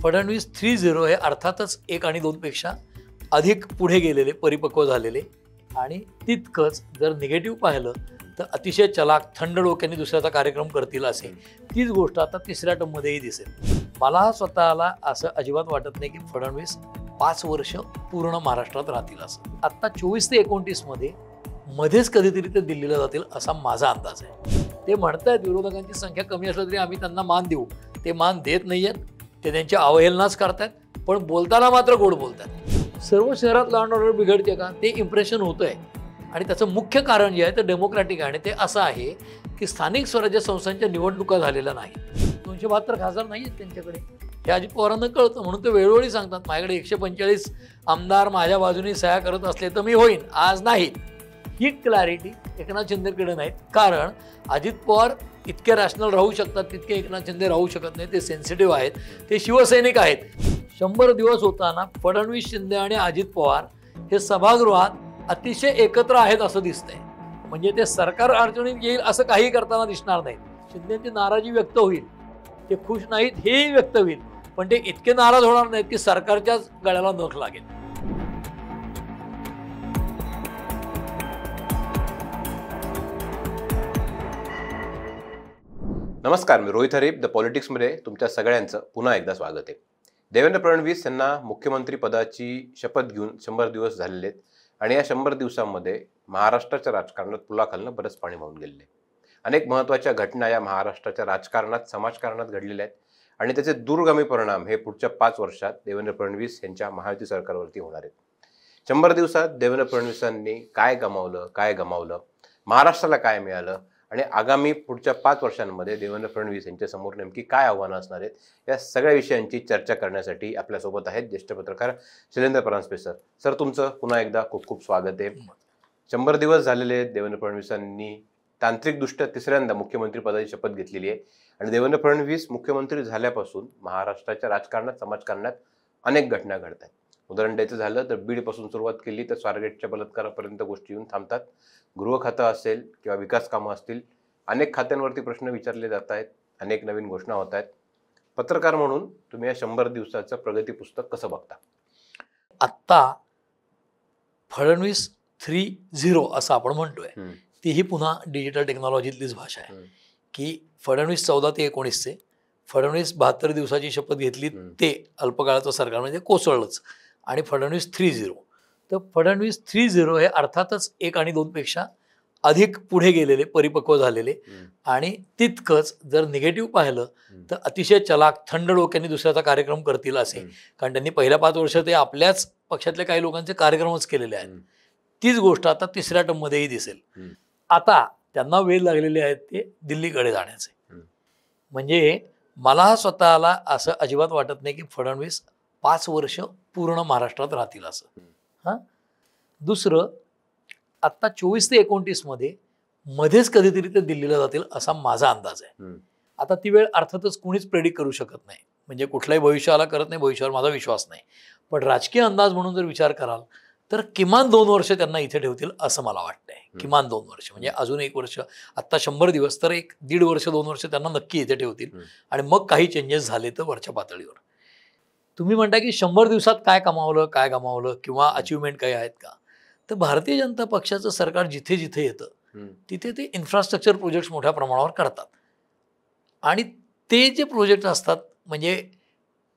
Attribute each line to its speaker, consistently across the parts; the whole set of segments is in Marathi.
Speaker 1: फडणवीस 3-0 हे अर्थातच 1 आणि 2 पेक्षा अधिक पुढे गेलेले, परिपक्व झालेले आणि तितकंच जर निगेटिव्ह पाहिलं तर अतिशय चलाक, थंड डोक्याने दुसऱ्याचा कार्यक्रम करतील असे. तीच गोष्ट आता तिसऱ्या टर्ममध्येही दिसेल. मला स्वतःला असं अजिबात वाटत नाही की फडणवीस 5 वर्ष पूर्ण महाराष्ट्रात राहतील असं. आत्ता 24 ते 29 मध्ये मध्येच कधीतरी ते दिल्लीला जातील असा माझा अंदाज आहे. ते म्हणतायत विरोधकांची संख्या कमी असली तरी आम्ही त्यांना मान देऊ. ते मान देत नाहीयेत, ते त्यांची अवहेलनाच करतायत, पण बोलताना मात्र गोड बोलतात. सर्व शहरात लॉ अँड ऑर्डर बिघडते का ते इम्प्रेशन होतंय. आणि त्याचं मुख्य कारण जे आहे ते डेमोक्रॅटिक आहे आणि ते असं आहे की स्थानिक स्वराज्य संस्थांच्या निवडणुका झालेल्या नाहीत. 272 खासदार नाही आहेत त्यांच्याकडे. हे अजित पवारांना कळतं म्हणून ते वेळोवेळी सांगतात माझ्याकडे 145 आमदार माझ्या बाजूने सह्या करत असले तर मी होईन, आज नाहीत. ही क्लॅरिटी एकनाथ शिंदेकडे नाहीत. कारण अजित पवार इतके रॅशनल राहू शकतात तितके एकनाथ शिंदे राहू शकत नाही. ते सेन्सिटिव्ह आहेत, ते शिवसैनिक आहेत. 100 दिवस होताना फडणवीस, शिंदे आणि अजित पवार हे सभागृहात अतिशय एकत्र आहेत असं दिसतंय. म्हणजे ते सरकार अडचणीत येईल असं काही करताना दिसणार नाही. शिंदेची नाराजी व्यक्त होईल, ते खुश नाहीत हेही व्यक्त होईल, पण ते इतके नाराज होणार नाहीत की सरकारच्याच गळ्याला नख लागेल.
Speaker 2: नमस्कार, मी रोहित हरीप द पॉलिटिक्समध्ये तुमच्या सगळ्यांचं पुन्हा एकदा स्वागत आहे. देवेंद्र फडणवीस यांना मुख्यमंत्री पदाची शपथ घेऊन 100 दिवस झालेले आहेत आणि या 100 दिवसांमध्ये महाराष्ट्राच्या राजकारणात पुलाखालनं बरंच पाणी वाहून गेलेले. अनेक महत्त्वाच्या घटना या महाराष्ट्राच्या राजकारणात, समाजकारणात घडलेल्या आहेत आणि त्याचे दूरगामी परिणाम हे पुढच्या 5 वर्षात देवेंद्र फडणवीस यांच्या महायुती सरकारवरती होणार आहेत. 100 दिवसात देवेंद्र फडणवीसांनी काय गमावलं, महाराष्ट्राला काय मिळालं आणि आगामी पुढच्या 5 वर्षांमध्ये देवेंद्र फडणवीस यांच्या समोर नेमकी काय आव्हानं असणार आहेत, या सगळ्या विषयांची चर्चा करण्यासाठी आपल्यासोबत आहेत ज्येष्ठ पत्रकार शैलेंद्र परांजपे सर. सर, तुमचं पुन्हा एकदा खूप खूप स्वागत आहे. 100 दिवस झालेले आहेत. देवेंद्र फडणवीसांनी तांत्रिकदृष्ट्या तिसऱ्यांदा मुख्यमंत्री पदाची शपथ घेतलेली आहे आणि देवेंद्र फडणवीस मुख्यमंत्री झाल्यापासून महाराष्ट्राच्या राजकारणात, समाजकारणात अनेक घटना घडत आहेत. उदाहरण द्यायचं झालं तर बीडपासून सुरुवात केली तर स्वारगेटच्या बलात्कारापर्यंत गोष्टी येऊन थांबतात. गृह खातं असेल किंवा विकास कामं असतील, अनेक खात्यांवरती प्रश्न विचारले जात आहेत, अनेक नवीन घोषणा होत आहेत. पत्रकार म्हणून तुम्ही या 100 दिवसाचं प्रगती पुस्तक कसं बघता?
Speaker 1: आत्ता फडणवीस 3-0 असं आपण म्हणतोय, तीही पुन्हा डिजिटल टेक्नॉलॉजीतलीच भाषा आहे की फडणवीस 14 ते 19चे, फडणवीस 72 दिवसाची शपथ घेतली ते अल्पकाळाचं सरकार म्हणजे कोसळलंच, आणि फडणवीस 3-0. तर फडणवीस 3-0 हे अर्थातच 1 आणि 2 पेक्षा अधिक पुढे गेलेले, परिपक्व झालेले आणि तितकंच जर निगेटिव्ह पाहिलं तर अतिशय चलाक, थंड डोक्याने दुसऱ्याचा कार्यक्रम करतील असे. कारण त्यांनी पहिल्या 5 वर्ष ते आपल्याच पक्षातल्या काही लोकांचे कार्यक्रमच केलेले आहेत. तीच गोष्ट आता तिसऱ्या टर्ममध्येही दिसेल. आता त्यांना वेळ लागलेले आहेत ते दिल्लीकडे जाण्याचे. म्हणजे मला स्वतःला असं अजिबात वाटत नाही की फडणवीस 5 वर्ष पूर्ण महाराष्ट्रात राहतील असं. दुसरं, आत्ता 24 ते 29 मध्ये मध्येच कधीतरी ते दिल्लीला जातील असा माझा अंदाज आहे. आता ती वेळ अर्थातच कुणीच प्रेडिक्ट करू शकत नाही. म्हणजे कुठलाही भविष्याला करत नाही, भविष्यावर माझा विश्वास नाही. पण राजकीय अंदाज म्हणून जर विचार कराल तर किमान 2 वर्ष त्यांना इथे ठेवतील असं मला वाटतंय. किमान 2 वर्ष म्हणजे अजून 1 वर्ष. आत्ता 100 दिवस तर 1-1.5 वर्ष, 2 वर्ष त्यांना नक्की इथे ठेवतील आणि मग काही चेंजेस झाले तर वरच्या पातळीवर. तुम्ही म्हणता की 100 दिवसात काय गमावलं किंवा अचिव्हमेंट काही आहेत का? तर भारतीय जनता पक्षाचं सरकार जिथे जिथे येतं तिथे ते इन्फ्रास्ट्रक्चर प्रोजेक्ट्स मोठ्या प्रमाणावर करतात आणि ते जे प्रोजेक्ट असतात म्हणजे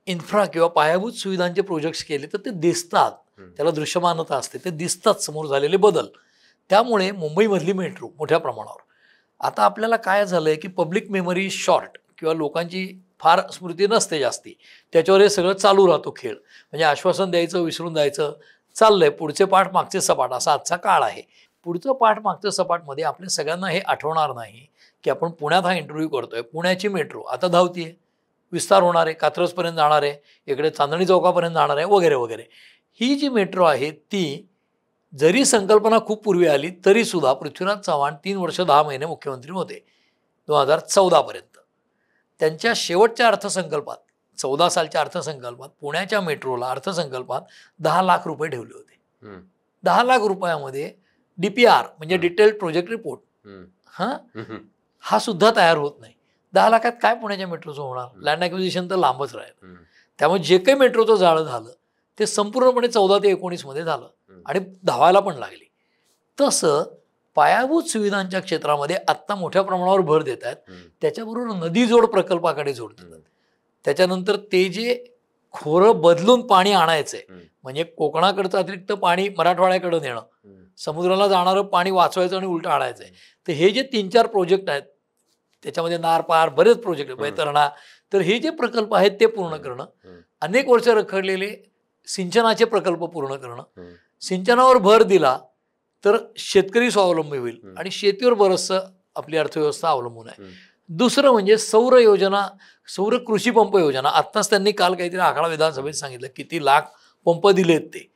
Speaker 1: इन्फ्रा किंवा पायाभूत सुविधांचे प्रोजेक्ट्स केले तर ते दिसतात, त्याला दृश्यमानता असते, ते दिसतात समोर झालेले बदल. त्यामुळे मुंबईमधली मेट्रो मोठ्या प्रमाणावर आता आपल्याला काय झालंय की पब्लिक मेमरी शॉर्ट किंवा लोकांची फार स्मृती नसते जास्ती, त्याच्यावर हे सगळं चालू राहतो खेळ. म्हणजे आश्वासन द्यायचं, विसरून जायचं, चाललंय पुढचे पाठ मागचे सपाट असा आजचा काळ आहे. पुढचं पाठ मागचं सपाटमध्ये आपल्या सगळ्यांना हे आठवणार नाही की आपण पुण्यात हा इंटरव्ह्यू करतोय. पुण्याची मेट्रो आता धावतीये, विस्तार होणार आहे, कात्रजपर्यंत जाणार आहे, इकडे चांदणी चौकापर्यंत जाणार आहे वगैरे वगैरे. ही जी मेट्रो आहे ती जरी संकल्पना खूप पूर्वी आली तरी सुद्धा पृथ्वीराज चव्हाण 3 वर्ष 10 महिने मुख्यमंत्री होते 2014 पर्यंत. त्यांच्या शेवटच्या अर्थसंकल्पात 14 सालच्या अर्थसंकल्पात पुण्याच्या मेट्रोला अर्थसंकल्पात 10 लाख रुपये ठेवले होते. 10 लाख रुपयामध्ये DPR म्हणजे डिटेल्ड प्रोजेक्ट रिपोर्ट हा सुद्धा तयार होत नाही. 10 लाखात काय पुण्याच्या मेट्रोचं होणार? लँड ॲक्विजिशन तर लांबच राहील. त्यामुळे जे काही मेट्रोचं जाळं झालं ते संपूर्णपणे 14 ते 19 मध्ये झालं आणि धावायला पण लागली. तसं पायाभूत सुविधांच्या क्षेत्रामध्ये आत्ता मोठ्या प्रमाणावर भर देत आहेत. त्याच्याबरोबर नदी जोड प्रकल्पाकडे जोड देतात. त्याच्यानंतर ते जे खोरं बदलून पाणी आणायचंय, म्हणजे कोकणाकडचं अतिरिक्त पाणी मराठवाड्याकडे नेणं, समुद्राला जाणारं पाणी वाचवायचं आणि उलटं आणायचंय. तर हे जे 3-4 प्रोजेक्ट आहेत, त्याच्यामध्ये नार पार बरेच प्रोजेक्ट आहेत, वैतरणा, तर हे जे प्रकल्प आहेत ते पूर्ण करणं, अनेक वर्ष रखडलेले सिंचनाचे प्रकल्प पूर्ण करणं, सिंचनावर भर दिला तर शेतकरी स्वावलंबी होईल आणि शेतीवर बरंचसं आपली अर्थव्यवस्था अवलंबून आहे. दुसरं म्हणजे सौर योजना, सौर कृषी पंप योजना. आत्ताच त्यांनी काल काहीतरी आकडा विधानसभेत सांगितलं किती लाख पंप दिलेत ते.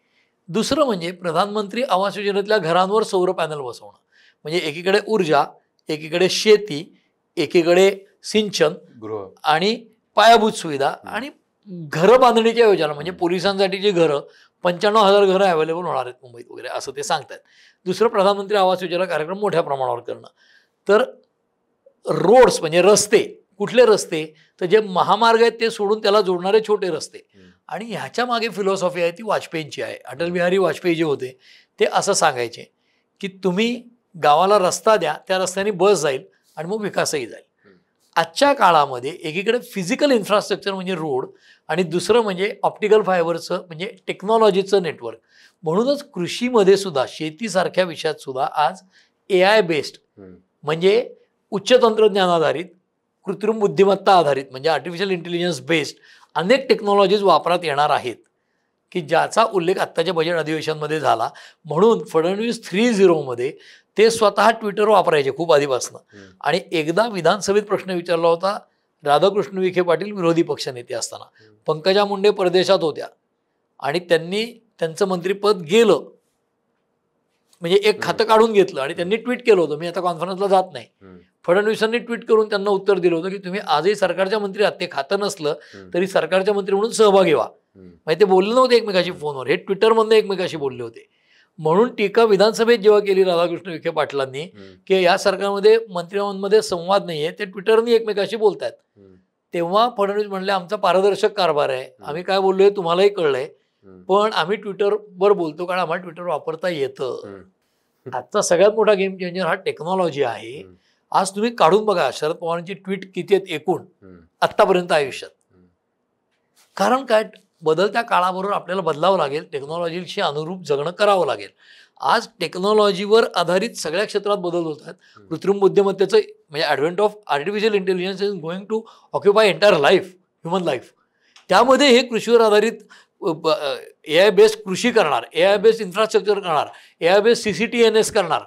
Speaker 1: दुसरं म्हणजे प्रधानमंत्री आवास योजनेतल्या घरांवर सौर पॅनल बसवणं. म्हणजे एकीकडे ऊर्जा, एकीकडे शेती, एकीकडे सिंचन आणि पायाभूत सुविधा आणि घरं बांधणीच्या योजना. म्हणजे पोलिसांसाठीची घरं 95,000 घरं अवेलेबल होणार आहेत मुंबईत वगैरे असं ते सांगतात. दुसरं प्रधानमंत्री आवास योजना कार्यक्रम मोठ्या प्रमाणावर करणं. तर रोड्स म्हणजे रस्ते, कुठले रस्ते, तर जे महामार्ग आहेत ते सोडून त्याला जोडणारे छोटे रस्ते. आणि ह्याच्या मागे फिलॉसॉफी आहे ती वाजपेयींची आहे. अटल बिहारी वाजपेयी जे होते ते असं सांगायचे की तुम्ही गावाला रस्ता द्या, त्या रस्त्याने बस जाईल आणि मग विकासही जाईल. आजच्या काळामध्ये एकीकडे फिजिकल इन्फ्रास्ट्रक्चर म्हणजे रोड आणि दुसरं म्हणजे ऑप्टिकल फायबरचं म्हणजे टेक्नॉलॉजीचं नेटवर्क. म्हणूनच कृषीमध्ये सुद्धा, शेतीसारख्या विषयात सुद्धा आज AI बेस्ड म्हणजे उच्च तंत्रज्ञान आधारित, कृत्रिम बुद्धिमत्ता आधारित म्हणजे आर्टिफिशियल इंटेलिजन्स बेस्ड अनेक टेक्नॉलॉजीज वापरात येणार आहेत की ज्याचा उल्लेख आत्ताच्या बजेट अधिवेशनामध्ये झाला. म्हणून फडणवीस 3.0 मध्ये ते स्वतः ट्विटर वापरायचे खूप आधीपासून. आणि एकदा विधानसभेत प्रश्न विचारला होता राधाकृष्ण विखे पाटील विरोधी पक्षनेते असताना, पंकजा मुंडे परदेशात होत्या आणि त्यांनी त्यांचं मंत्रिपद गेलं, म्हणजे एक खातं काढून घेतलं आणि त्यांनी ट्विट केलं होतं मी आता कॉन्फरन्सला जात नाही. फडणवीसांनी ट्विट करून त्यांना उत्तर दिलं होतं की तुम्ही आजही सरकारच्या मंत्री आहात, ते खातं नसलं तरी सरकारच्या मंत्री म्हणून सहभागी व्हा. म्हणजे ते बोलले नव्हते एकमेकाशी फोनवर, हे ट्विटरमधनं एकमेकाशी बोलले होते. म्हणून टीका विधानसभेत जेव्हा केली राधाकृष्ण विखे पाटलांनी की या सरकारमध्ये मंत्र्यांमध्ये संवाद नाहीये, ते ट्विटरनी एकमेकाशी बोलतात, तेव्हा फडणवीस म्हणले आमचा पारदर्शक कारभार आहे, आम्ही काय बोललोय तुम्हालाही कळलंय, पण आम्ही ट्विटरवर बोलतो कारण आम्हाला ट्विटर वापरता येतं. आजचा सगळ्यात मोठा गेम चेंजर हा टेक्नॉलॉजी आहे. आज तुम्ही काढून बघा शरद पवारांची ट्विट किती आहेत एकूण आत्तापर्यंत आयुष्यात. कारण काय, बदलत्या काळाबरोबर आपल्याला बदलावं लागेल, टेक्नॉलॉजीशी अनुरूप जगणं करावं लागेल. आज टेक्नॉलॉजीवर आधारित सगळ्या क्षेत्रात बदल होत आहेत. कृत्रिम बुद्धिमत्तेचं म्हणजे advent of artificial intelligence is going to occupy entire life, human life. त्यामध्ये हे कृषीवर आधारित AI बेस्ड कृषी करणार, AI बेस्ड इन्फ्रास्ट्रक्चर करणार, AI बेस्ड CCTNS करणार,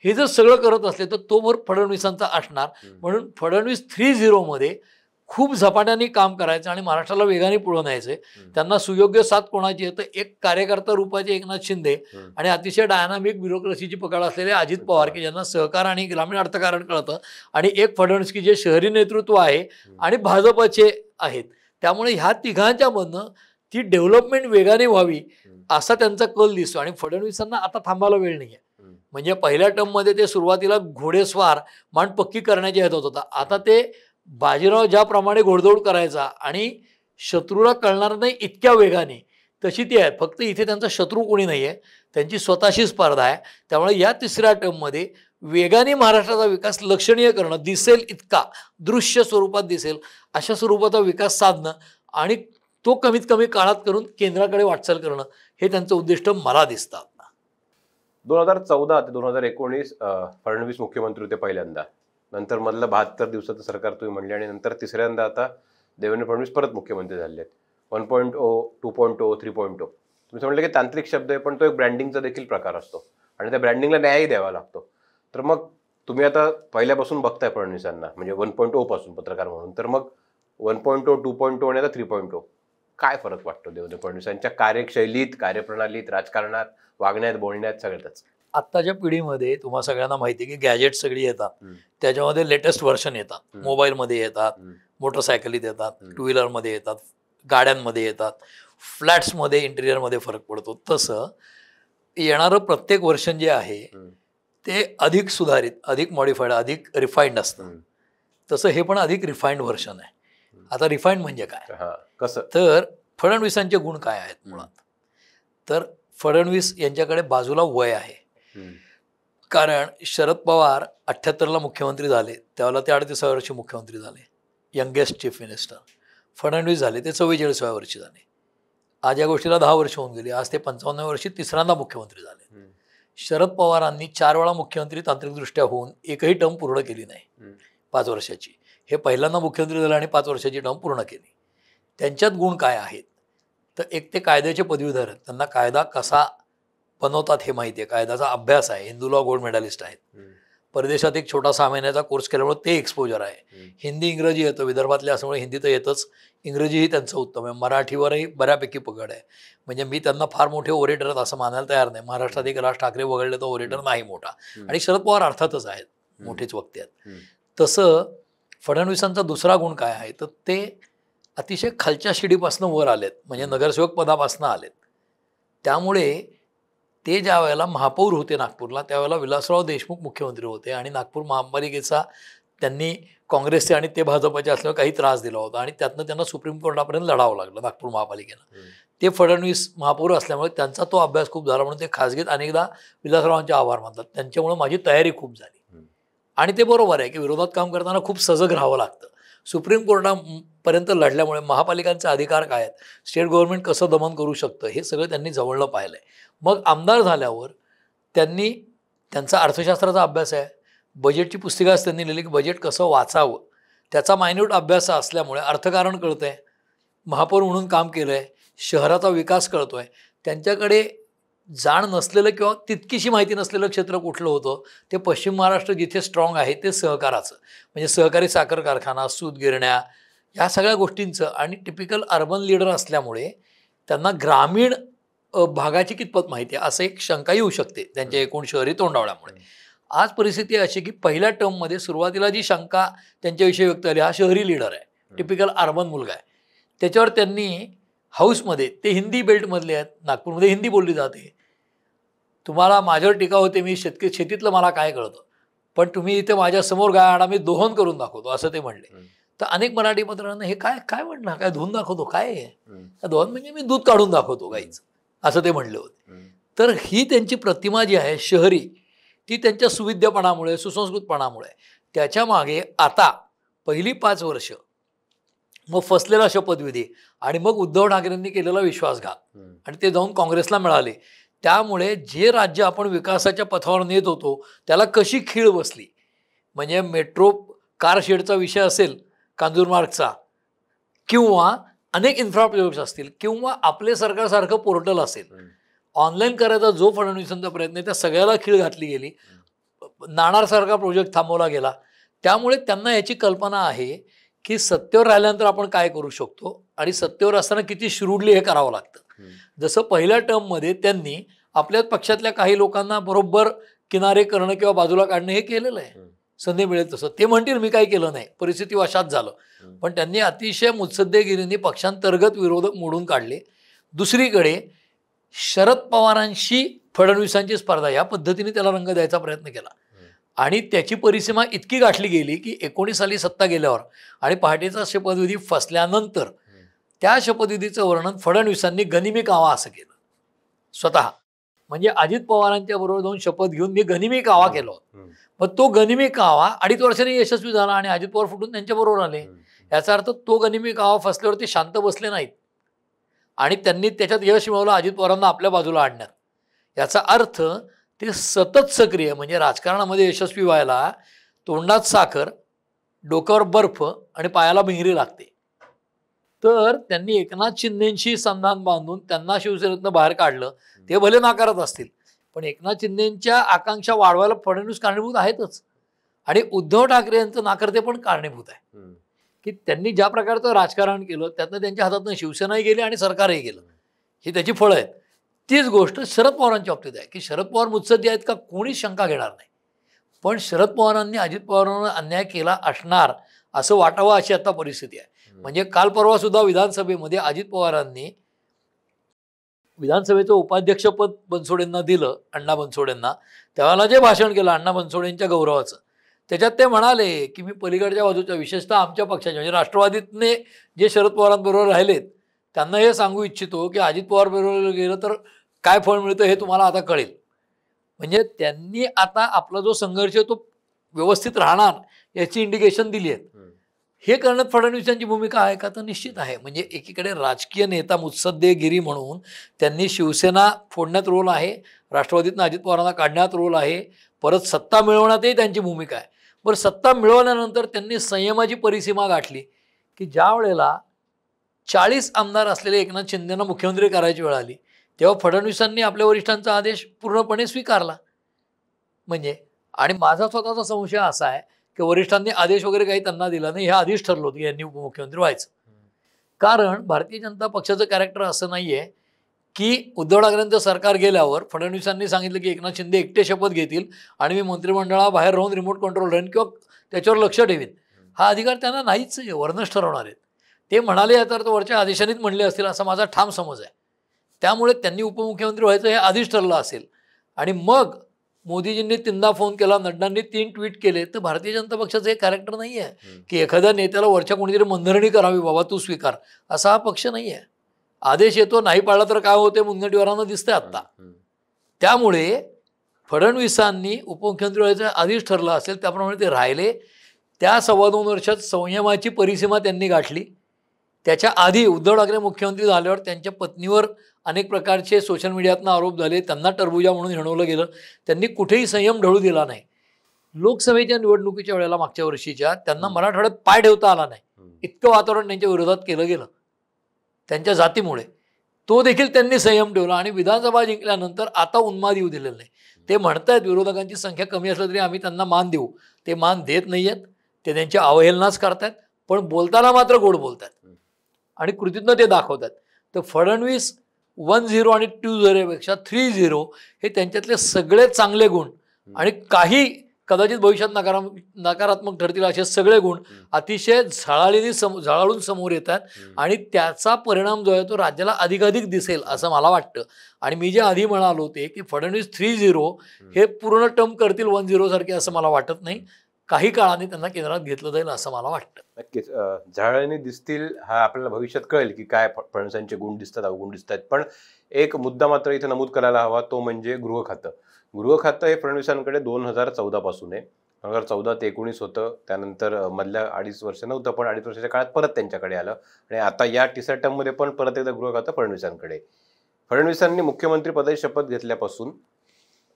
Speaker 1: हे जर सगळं करत असले तर तो भर फडणवीसांचा असणार. म्हणून फडणवीस 3.0 मध्ये खूप झपाट्याने काम करायचं आणि महाराष्ट्राला वेगाने पुढे न्यायचंय. त्यांना सुयोग्य साथ कोणाची आहे तर एक कार्यकर्ता रूपाचे एकनाथ शिंदे आणि अतिशय डायनामिक ब्युरोक्रेसीची पकड असलेले अजित पवार की ज्यांना सहकार आणि ग्रामीण अर्थकारण कळतं, आणि एक फडणवीस की जे शहरी नेतृत्व आहे आणि भाजपचे आहेत. त्यामुळे ह्या तिघांच्या मधनं ती डेव्हलपमेंट वेगाने व्हावी असा त्यांचा कल दिसतो. आणि फडणवीसांना आता थांबायला वेळ नाही आहे. म्हणजे पहिल्या टर्ममध्ये ते सुरुवातीला घोडेस्वार मान पक्की करण्याच्या ह्यात होता, आता ते बाजीराव ज्याप्रमाणे घोडदौड करायचा आणि शत्रूला कळणार नाही इतक्या वेगाने, तशी ती आहेत. फक्त इथे त्यांचा शत्रू कोणी नाही आहे, त्यांची स्वतःशी स्पर्धा आहे. त्यामुळे या तिसऱ्या टर्ममध्ये वेगाने महाराष्ट्राचा विकास लक्षणीय करणं, दिसेल इतका दृश्य स्वरूपात दिसेल अशा स्वरूपाचा विकास साधणं आणि तो कमीत कमी काळात करून केंद्राकडे वाटचाल करणं, हे त्यांचं उद्दिष्ट मला दिसतं.
Speaker 2: 2014 ते 2019 फडणवीस मुख्यमंत्री होते पहिल्यांदा, नंतर मधलं 72 दिवसाचं सरकार तुम्ही म्हणले, आणि नंतर तिसऱ्यांदा आता देवेंद्र फडणवीस परत मुख्यमंत्री झाले आहेत. 1.0, 2.0, 3.0 तुम्ही म्हटलं की तांत्रिक शब्द आहे, पण तो एक ब्रँडिंगचा देखील प्रकार असतो आणि त्या ब्रँडिंगला न्यायही द्यावा लागतो. तर मग तुम्ही आता पहिल्यापासून बघताय फडणवीसांना, म्हणजे 1.0 पासून पत्रकार म्हणून, तर मग 1.0, 2.0 आणि आता 3.0 काय फरक वाटतो देवेंद्र फडणवीसांच्या कार्यशैलीत, कार्यप्रणालीत, राजकारणात, वागण्यात, बोलण्यात, सगळ्यातच?
Speaker 1: आत्ताच्या पिढीमध्ये तुम्हाला सगळ्यांना माहिती आहे की गॅजेट सगळी येतात, त्याच्यामध्ये लेटेस्ट व्हर्शन येतात, मोबाईलमध्ये येतात, मोटरसायकलीत येतात, टू व्हीलरमध्ये येतात, गाड्यांमध्ये येतात, फ्लॅट्समध्ये इंटिरियरमध्ये फरक पडतो. तसं येणारं प्रत्येक वर्षन जे आहे ते अधिक सुधारित, अधिक मॉडिफाईड, अधिक रिफाईंड असतं. तसं हे पण अधिक रिफाईंड व्हर्शन आहे. आता रिफाईंड म्हणजे काय,
Speaker 2: कसं,
Speaker 1: तर फडणवीसांचे गुण काय आहेत मुळात, तर फडणवीस यांच्याकडे बाजूला वय आहे. कारण शरद पवार 78ला मुख्यमंत्री झाले, त्यावेळेला ते 38व्या वर्षी मुख्यमंत्री झाले, यंगेस्ट चीफ मिनिस्टर. फडणवीस झाले ते 44व्या वर्षी झाले. आज या गोष्टीला 10 वर्ष होऊन गेली. आज ते 55व्या वर्षी तिसऱ्यांदा मुख्यमंत्री झाले. शरद पवारांनी 4 वेळा मुख्यमंत्री तांत्रिकदृष्ट्या होऊन एकही टर्म पूर्ण केली नाही 5 वर्षाची. हे पहिल्यांदा मुख्यमंत्री झाले आणि 5 वर्षाची टर्म पूर्ण केली. त्यांच्यात गुण काय आहेत, तर एक ते कायद्याचे पदवीधर आहेत, त्यांना कायदा कसा बनवतात हे माहिती आहे, कायद्याचा अभ्यास आहे, हिंदू लॉ गोल्ड मेडलिस्ट आहेत. परदेशात एक छोटा 6 महिन्याचा कोर्स केल्यामुळे ते एक्सपोजर आहे. हिंदी इंग्रजी येतं, विदर्भातले असल्यामुळे हिंदी तर येतच, इंग्रजीही त्यांचं उत्तम आहे, मराठीवरही बऱ्यापैकी पकड आहे. म्हणजे मी त्यांना फार मोठे ओरेटर असं मानायला तयार नाही. महाराष्ट्रात एक राज ठाकरे वगळले तर ओरेटर नाही मोठा, आणि शरद पवार अर्थातच आहेत, मोठेच वक्ते आहेत. तसं फडणवीसांचा दुसरा गुण काय आहे, तर ते अतिशय खालच्या शिडीपासून वर आलेत, म्हणजे नगरसेवक पदापासून आलेत. त्यामुळे ते ज्या वेळेला महापौर होते नागपूरला, त्यावेळेला विलासराव देशमुख मुख्यमंत्री होते, आणि नागपूर महापालिकेचा त्यांनी काँग्रेसचे आणि ते भाजपचे असल्यावर काही त्रास दिला होता, आणि त्यातनं त्यांना सुप्रीम कोर्टापर्यंत लढावं लागलं नागपूर महापालिकेनं. ते फडणवीस महापौर असल्यामुळे त्यांचा तो अभ्यास खूप झाला, म्हणून ते खासगीत अनेकदा विलासरावांचे आभार मानतात. त्यांच्यामुळे माझी तयारी खूप झाली. आणि ते बरोबर आहे की विरोधात काम करताना खूप सजग राहावं लागतं. सुप्रीम कोर्टापर्यंत लढल्यामुळे महापालिकांचे अधिकार काय आहेत, स्टेट गव्हर्नमेंट कसं दमन करू शकतं, हे सगळं त्यांनी जवळनं पाहिलं आहे. मग आमदार झाल्यावर त्यांनी त्यांचा अर्थशास्त्राचा अभ्यास आहे, बजेटची पुस्तिकाच त्यांनी लिहिली की बजेट कसं वाचावं, त्याचा मायन्यूट अभ्यास असल्यामुळे अर्थकारण कळतं आहे, महापौर म्हणून काम केलं आहे, शहराचा विकास कळतो आहे. त्यांच्याकडे जाण नसलेलं किंवा तितकीशी माहिती नसलेलं क्षेत्र कुठलं होतं, ते पश्चिम महाराष्ट्र जिथे स्ट्रॉंग आहे ते सहकाराचं, म्हणजे सहकारी साखर कारखाना, सूतगिरण्या, या सगळ्या गोष्टींचं. आणि टिपिकल अर्बन लीडर असल्यामुळे त्यांना ग्रामीण भागाची कितपत माहिती आहे असं एक शंका येऊ शकते त्यांच्या एकूण शहरी तोंडावळ्यामुळे. आज परिस्थिती अशी की पहिल्या टर्ममध्ये सुरुवातीला जी शंका त्यांच्याविषयी व्यक्त झाली, हा शहरी लीडर आहे, टिपिकल अर्बन मुलगा आहे. त्याच्यावर त्यांनी हाऊसमध्ये, ते हिंदी बेल्टमधले आहेत, नागपूरमध्ये हिंदी बोलली जाते, तुम्हाला माझ्यावर टीका होते, मी शेतीतलं मला काय कळतं, पण तुम्ही इथे माझ्यासमोर गाय आणा, मी दोहन करून दाखवतो, असं ते म्हणले. तर अनेक मराठी पत्रांना हे काय काय म्हणणार, काय धुवून दाखवतो, काय आहे दोहन, म्हणजे मी दूध काढून दाखवतो गाईचं, असं ते म्हणले होते. तर ही त्यांची प्रतिमा जी आहे शहरी, ती त्यांच्या सुविद्यपणामुळे, सुसंस्कृतपणामुळे. त्याच्या मागे आता पहिली 5 वर्ष, मग फसलेला शपथविधी, आणि मग उद्धव ठाकरेंनी केलेला विश्वासघात, आणि ते जाऊन काँग्रेसला मिळाले. त्यामुळे जे राज्य आपण विकासाच्या पथावर नेत होतो त्याला कशी खीळ बसली. म्हणजे मेट्रो कार शेडचा विषय असेल कांजूरमार्गचा, किंवा अनेक इन्फ्रा प्रोजेक्ट्स असतील, किंवा आपले सरकारसारखं पोर्टल असेल, ऑनलाईन करायचा जो फडणवीसांचा प्रयत्न आहे त्या सगळ्याला खीळ घातली गेली. नाणारसारखा प्रोजेक्ट थांबवला गेला. त्यामुळे त्यांना याची कल्पना आहे की सत्तेवर राहिल्यानंतर आपण काय करू शकतो, आणि सत्तेवर असताना किती श्रूडली हे करावं लागतं. जसं पहिल्या टर्ममध्ये त्यांनी आपल्याच पक्षातल्या काही लोकांना बरोबर किनारे करणं किंवा बाजूला काढणं हे केलेलं आहे. संधी मिळेल तसं ते म्हणतील मी काही केलं नाही, परिस्थिती वशात झालं, पण त्यांनी अतिशय मुत्सद्देगिरीने पक्षांतर्गत विरोधक मोडून काढले. दुसरीकडे शरद पवारांशी फडणवीसांची स्पर्धा, या पद्धतीने त्याला रंग द्यायचा प्रयत्न केला, आणि त्याची परिसीमा इतकी गाठली गेली की 19 साली सत्ता गेल्यावर आणि पहाटेचा शपथविधी फसल्यानंतर त्या शपथविधीचं वर्णन फडणवीसांनी गनिमी कावा असं केलं स्वतः. म्हणजे अजित पवारांच्या बरोबर जाऊन शपथ घेऊन मी गनिमी कावा केला होता. मग तो गनिमी कावा 2.5 वर्षांनी यशस्वी झाला आणि अजित पवार फुटून त्यांच्याबरोबर आले. याचा अर्थ तो गनिमी कावा फसल्यावर ते शांत बसले नाहीत आणि त्यांनी त्याच्यात यश मिळवलं अजित पवारांना आपल्या बाजूला आणण्यात. याचा अर्थ ते सतत सक्रिय, म्हणजे राजकारणामध्ये यशस्वी व्हायला तोंडात साखर, डोक्यावर बर्फ आणि पायाला भिंगरी लागते. तर त्यांनी एकनाथ शिंदेशी संधान बांधून त्यांना शिवसेनेतनं बाहेर काढलं. ते भले नाकारत असतील, पण एकनाथ शिंदेच्या आकांक्षा वाढवायला फडणवीस कारणीभूत आहेतच, आणि उद्धव ठाकरे यांचं नाकारते पण कारणीभूत आहे की त्यांनी ज्या प्रकारचं राजकारण केलं त्यातनं त्यांच्या हातातनं शिवसेनाही गेली आणि सरकारही गेलं. ही त्याची फळं आहेत. तीच गोष्ट शरद पवारांच्या बाबतीत आहे की शरद पवार मुत्सद्दी आहेत का कोणीच शंका घेणार नाही, पण शरद पवारांनी अजित पवारांना अन्याय केला असणार असं वाटावं अशी आता परिस्थिती आहे. म्हणजे काल परवा सुद्धा विधानसभेमध्ये अजित पवारांनी विधानसभेचं उपाध्यक्षपद बनसोडेंना दिलं, अण्णा बनसोडेंना. त्यावेळेला जे भाषण केलं अण्णा बनसोडेंच्या गौरवाचं, त्याच्यात ते म्हणाले की मी पलीकडच्या बाजूच्या, विशेषतः आमच्या पक्षाच्या म्हणजे राष्ट्रवादीतने जे शरद पवारांबरोबर राहिलेत त्यांना हे सांगू इच्छितो की अजित पवार बरोबर गेलं तर काय फळ मिळतं हे तुम्हाला आता कळेल. म्हणजे त्यांनी आता आपला जो संघर्ष आहे तो व्यवस्थित राहणार याची इंडिकेशन दिली आहेत. हे करण्यात फडणवीसांची भूमिका आहे का? तर निश्चित आहे. म्हणजे एकीकडे राजकीय नेता मुत्सद्देगिरी म्हणून त्यांनी शिवसेना फोडण्यात रोल आहे, राष्ट्रवादीतनं अजित पवारांना काढण्यात रोल आहे, परत सत्ता मिळवण्यातही त्यांची भूमिका आहे. बरं, सत्ता मिळवल्यानंतर त्यांनी संयमाची परिसीमा गाठली की ज्या वेळेला 40 आमदार असलेले एकनाथ शिंदेंना मुख्यमंत्री करायची वेळ आली तेव्हा फडणवीसांनी आपल्या वरिष्ठांचा आदेश पूर्णपणे स्वीकारला. म्हणजे आणि माझा स्वतःचा संशय असा आहे की वरिष्ठांनी आदेश वगैरे काही त्यांना दिला नाही, हे आधीच ठरलं होतं की यांनी उपमुख्यमंत्री व्हायचं. कारण भारतीय जनता पक्षाचं कॅरेक्टर असं नाही आहे की उद्धव ठाकरेंचं सरकार गेल्यावर फडणवीसांनी सांगितलं की एकनाथ शिंदे एकटे शपथ घेतील आणि मी मंत्रिमंडळाबाहेर राहून रिमोट कंट्रोल राहीन किंवा त्याच्यावर लक्ष ठेवीन. हा अधिकार त्यांना नाहीच आहे, वरनच ठरवणार आहेत. ते म्हणाले या तर वरच्या आदेशानेच म्हणले असतील असा माझा ठाम समज आहे. त्यामुळे त्यांनी उपमुख्यमंत्री व्हायचं हे आधीच ठरलं असेल. आणि मग मोदीजींनी 3दा फोन केला, नड्डांनी 3 ट्विट केले. तर भारतीय जनता पक्षाचं हे कॅरेक्टर नाही आहे की एखाद्या नेत्याला वरच्या कोणीतरी मनधरणी करावी, बाबा तू स्वीकार, असा हा पक्ष नाही आहे. आदेश येतो, नाही पाळला तर काय होते मुनगंटीवारांना दिसतंय आत्ता. त्यामुळे फडणवीसांनी उपमुख्यमंत्री व्हायचं आधीच ठरलं असेल, त्याप्रमाणे ते राहिले. त्या 2.25 वर्षात संयमाची परिसीमा त्यांनी गाठली. त्याच्या आधी उद्धव ठाकरे मुख्यमंत्री झाल्यावर त्यांच्या पत्नीवर अनेक प्रकारचे सोशल मीडियातनं आरोप झाले, त्यांना टरबुजा म्हणून हिणवलं गेलं. त्यांनी कुठेही संयम ढळू दिला नाही. लोकसभेच्या निवडणुकीच्या वेळेला मागच्या वर्षीच्या त्यांना मराठवाड्यात पाय ठेवता आला नाही, इतकं वातावरण त्यांच्या विरोधात केलं गेलं त्यांच्या जातीमुळे. तो देखील त्यांनी संयम ठेवला आणि विधानसभा जिंकल्यानंतर आता उन्माद येऊ दिलेलं नाही. ते म्हणतायत विरोधकांची संख्या कमी असली तरी आम्ही त्यांना मान देऊ, ते मान देत नाही आहेत. ते त्यांची अवहेलनाच करतायत, पण बोलताना मात्र गोड बोलतात आणि कृतीतनं ते दाखवतात. तर फडणवीस 1-0 आणि 2-0 पेक्षा 3-0 हे त्यांच्यातले सगळे चांगले गुण आणि काही कदाचित भविष्यात नकारात्मक ठरतील असे सगळे गुण अतिशय झळाळून समोर येतात आणि त्याचा परिणाम जो आहे तो राज्याला अधिकाधिक दिसेल असं मला वाटतं. आणि मी जे आधी म्हणालो होते की फडणवीस 3-0 हे पूर्ण टर्म करतील 1-0 सारखे असं मला वाटत नाही. काही काळाने त्यांना केंद्रात घेतलं जाईल असं मला वाटतं.
Speaker 2: नक्कीच झळाळ्याने दिसतील हा आपल्याला भविष्यात कळेल की काय फडणवीसांचे गुण दिसतात, अवगुण दिसतात. पण एक मुद्दा मात्र इथे नमूद करायला हवा, तो म्हणजे गृह खातं. गृह खातं हे फडणवीसांकडे 2014 पासून आहे. 2014 ते 19 होतं, त्यानंतर मधल्या 2.5 वर्ष नव्हतं, पण 2.5 वर्षाच्या काळात परत त्यांच्याकडे आलं आणि आता या तिसऱ्या टर्ममध्ये पण परत एकदा गृह खातं फडणवीसांकडे. फडणवीसांनी मुख्यमंत्री पदाची शपथ घेतल्यापासून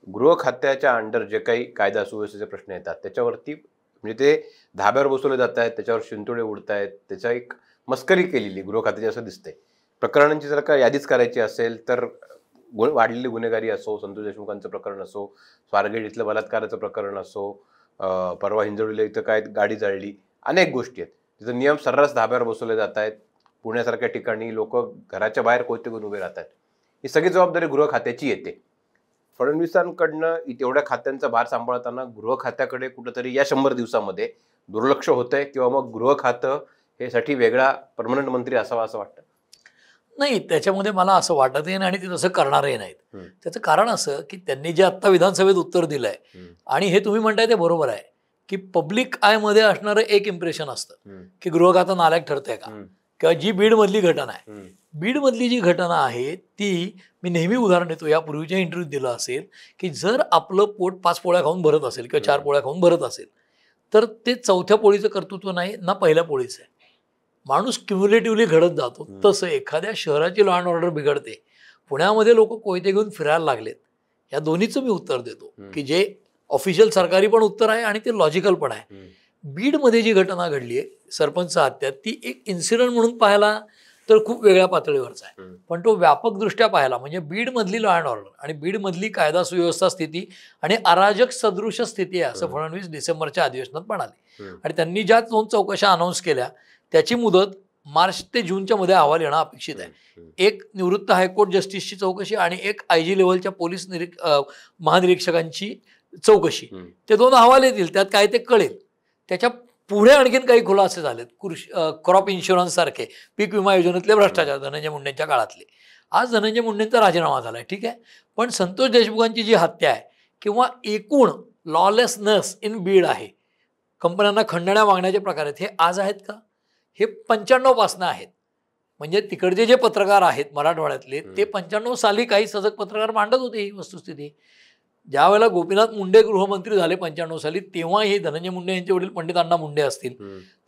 Speaker 2: गृह खात्याच्या अंडर जे काही कायदा सुव्यवस्थेचे प्रश्न येतात त्याच्यावरती म्हणजे ते धाब्यावर बसवले जात आहेत, त्याच्यावर शिंतोडे उडत आहेत, त्याच्या एक मस्करी केलेली गृह खात्याची असं दिसतंय. प्रकरणांची जर का यादीच करायची असेल तर वाढलेली गुन्हेगारी असो, संतोष देशमुखांचं प्रकरण असो, स्वारगेट इथलं बलात्काराचं प्रकरण असो, परवा हिंजवडीला इथं काय गाडी जाळली, अनेक गोष्टी आहेत. तिथं नियम सर्रास धाब्यावर बसवले जात आहेत. पुण्यासारख्या ठिकाणी लोक घराच्या बाहेर कोयते घेऊन उभे राहतात. ही सगळी जबाबदारी गृह खात्याची येते. फडणवीसांकडनं एवढ्या खात्यांचा भार सांभाळताना गृह खात्याकडे कुठंतरी या 100 दिवसामध्ये दुर्लक्ष होतंय किंवा मग गृह खातं हे साठी वेगळा परमनंट मंत्री असावा असं वाटतं?
Speaker 1: नाही, त्याच्यामध्ये मला असं वाटतही नाही आणि ते तसं करणारही नाहीत. त्याचं कारण असं की त्यांनी जे आत्ता विधानसभेत उत्तर दिलं आहे आणि हे तुम्ही म्हणताय ते बरोबर आहे की पब्लिक आयमध्ये असणारं एक इम्प्रेशन असतं की गृह खातं नालायक ठरतंय का, किंवा जी बीडमधली घटना आहे, बीडमधली जी घटना आहे ती मी नेहमी उदाहरण देतो, यापूर्वीच्या इंटरव्ह्यूत दिलं असेल की जर आपलं पोट 5 पोळ्या खाऊन भरत असेल किंवा 4 पोळ्या खाऊन भरत असेल तर ते 4थ्या पोळीचं कर्तृत्व नाही ना पहिल्या पोळीचं आहे. माणूस क्युम्युलेटिव्हली घडत जातो. तसं एखाद्या शहराची लॉ अँड ऑर्डर बिघडते. पुण्यामध्ये लोक कोयते घेऊन फिरायला लागलेत. या दोन्हीचं मी उत्तर देतो की जे ऑफिशियल सरकारी पण उत्तर आहे आणि ते लॉजिकल पण आहे. बीडमध्ये जी घटना घडली आहे सरपंच हत्या, ती एक इन्सिडेंट म्हणून पाहायला तर खूप वेगळ्या पातळीवरचा आहे, पण तो व्यापकदृष्ट्या पाहायला म्हणजे बीडमधली लॉ अँड ऑर्डर आणि बीडमधली कायदा सुव्यवस्था स्थिती आणि अराजक सदृश स्थिती आहे असं फडणवीस डिसेंबरच्या अधिवेशनात म्हणाले. आणि त्यांनी ज्या 2 चौकशा अनाऊन्स केल्या त्याची मुदत मार्च ते जूनच्या मध्ये अहवाल येणं अपेक्षित आहे. एक निवृत्त हायकोर्ट जस्टिसची चौकशी आणि एक IG लेव्हलच्या पोलीस महानिरीक्षकांची चौकशी, ते 2 अहवाल येतील, त्यात काय ते कळेल. त्याच्या पुढे आणखीन काही खुलासे झालेत. क्रॉप इन्शुरन्स सारखे, पीक विमा योजनेतले भ्रष्टाचार धनंजय मुंडेंच्या काळातले. आज धनंजय मुंडेंचा राजीनामा झाला आहे, ठीक आहे, पण संतोष देशमुखांची जी हत्या आहे किंवा एकूण लॉलेसनेस इन बीड आहे, कंपन्यांना खंडण्या मागण्याचे प्रकार आहेत, हे आज आहेत का? हे 95 पासनं आहेत. म्हणजे तिकडचे जे पत्रकार आहेत मराठवाड्यातले ते 95 साली काही सजग पत्रकार मांडत होते ही वस्तुस्थिती. ज्या वेळेला गोपीनाथ मुंडे गृहमंत्री झाले 95 साली, तेव्हा हे धनंजय मुंडे यांचे वडील पंडित अण्णा मुंडे असतील,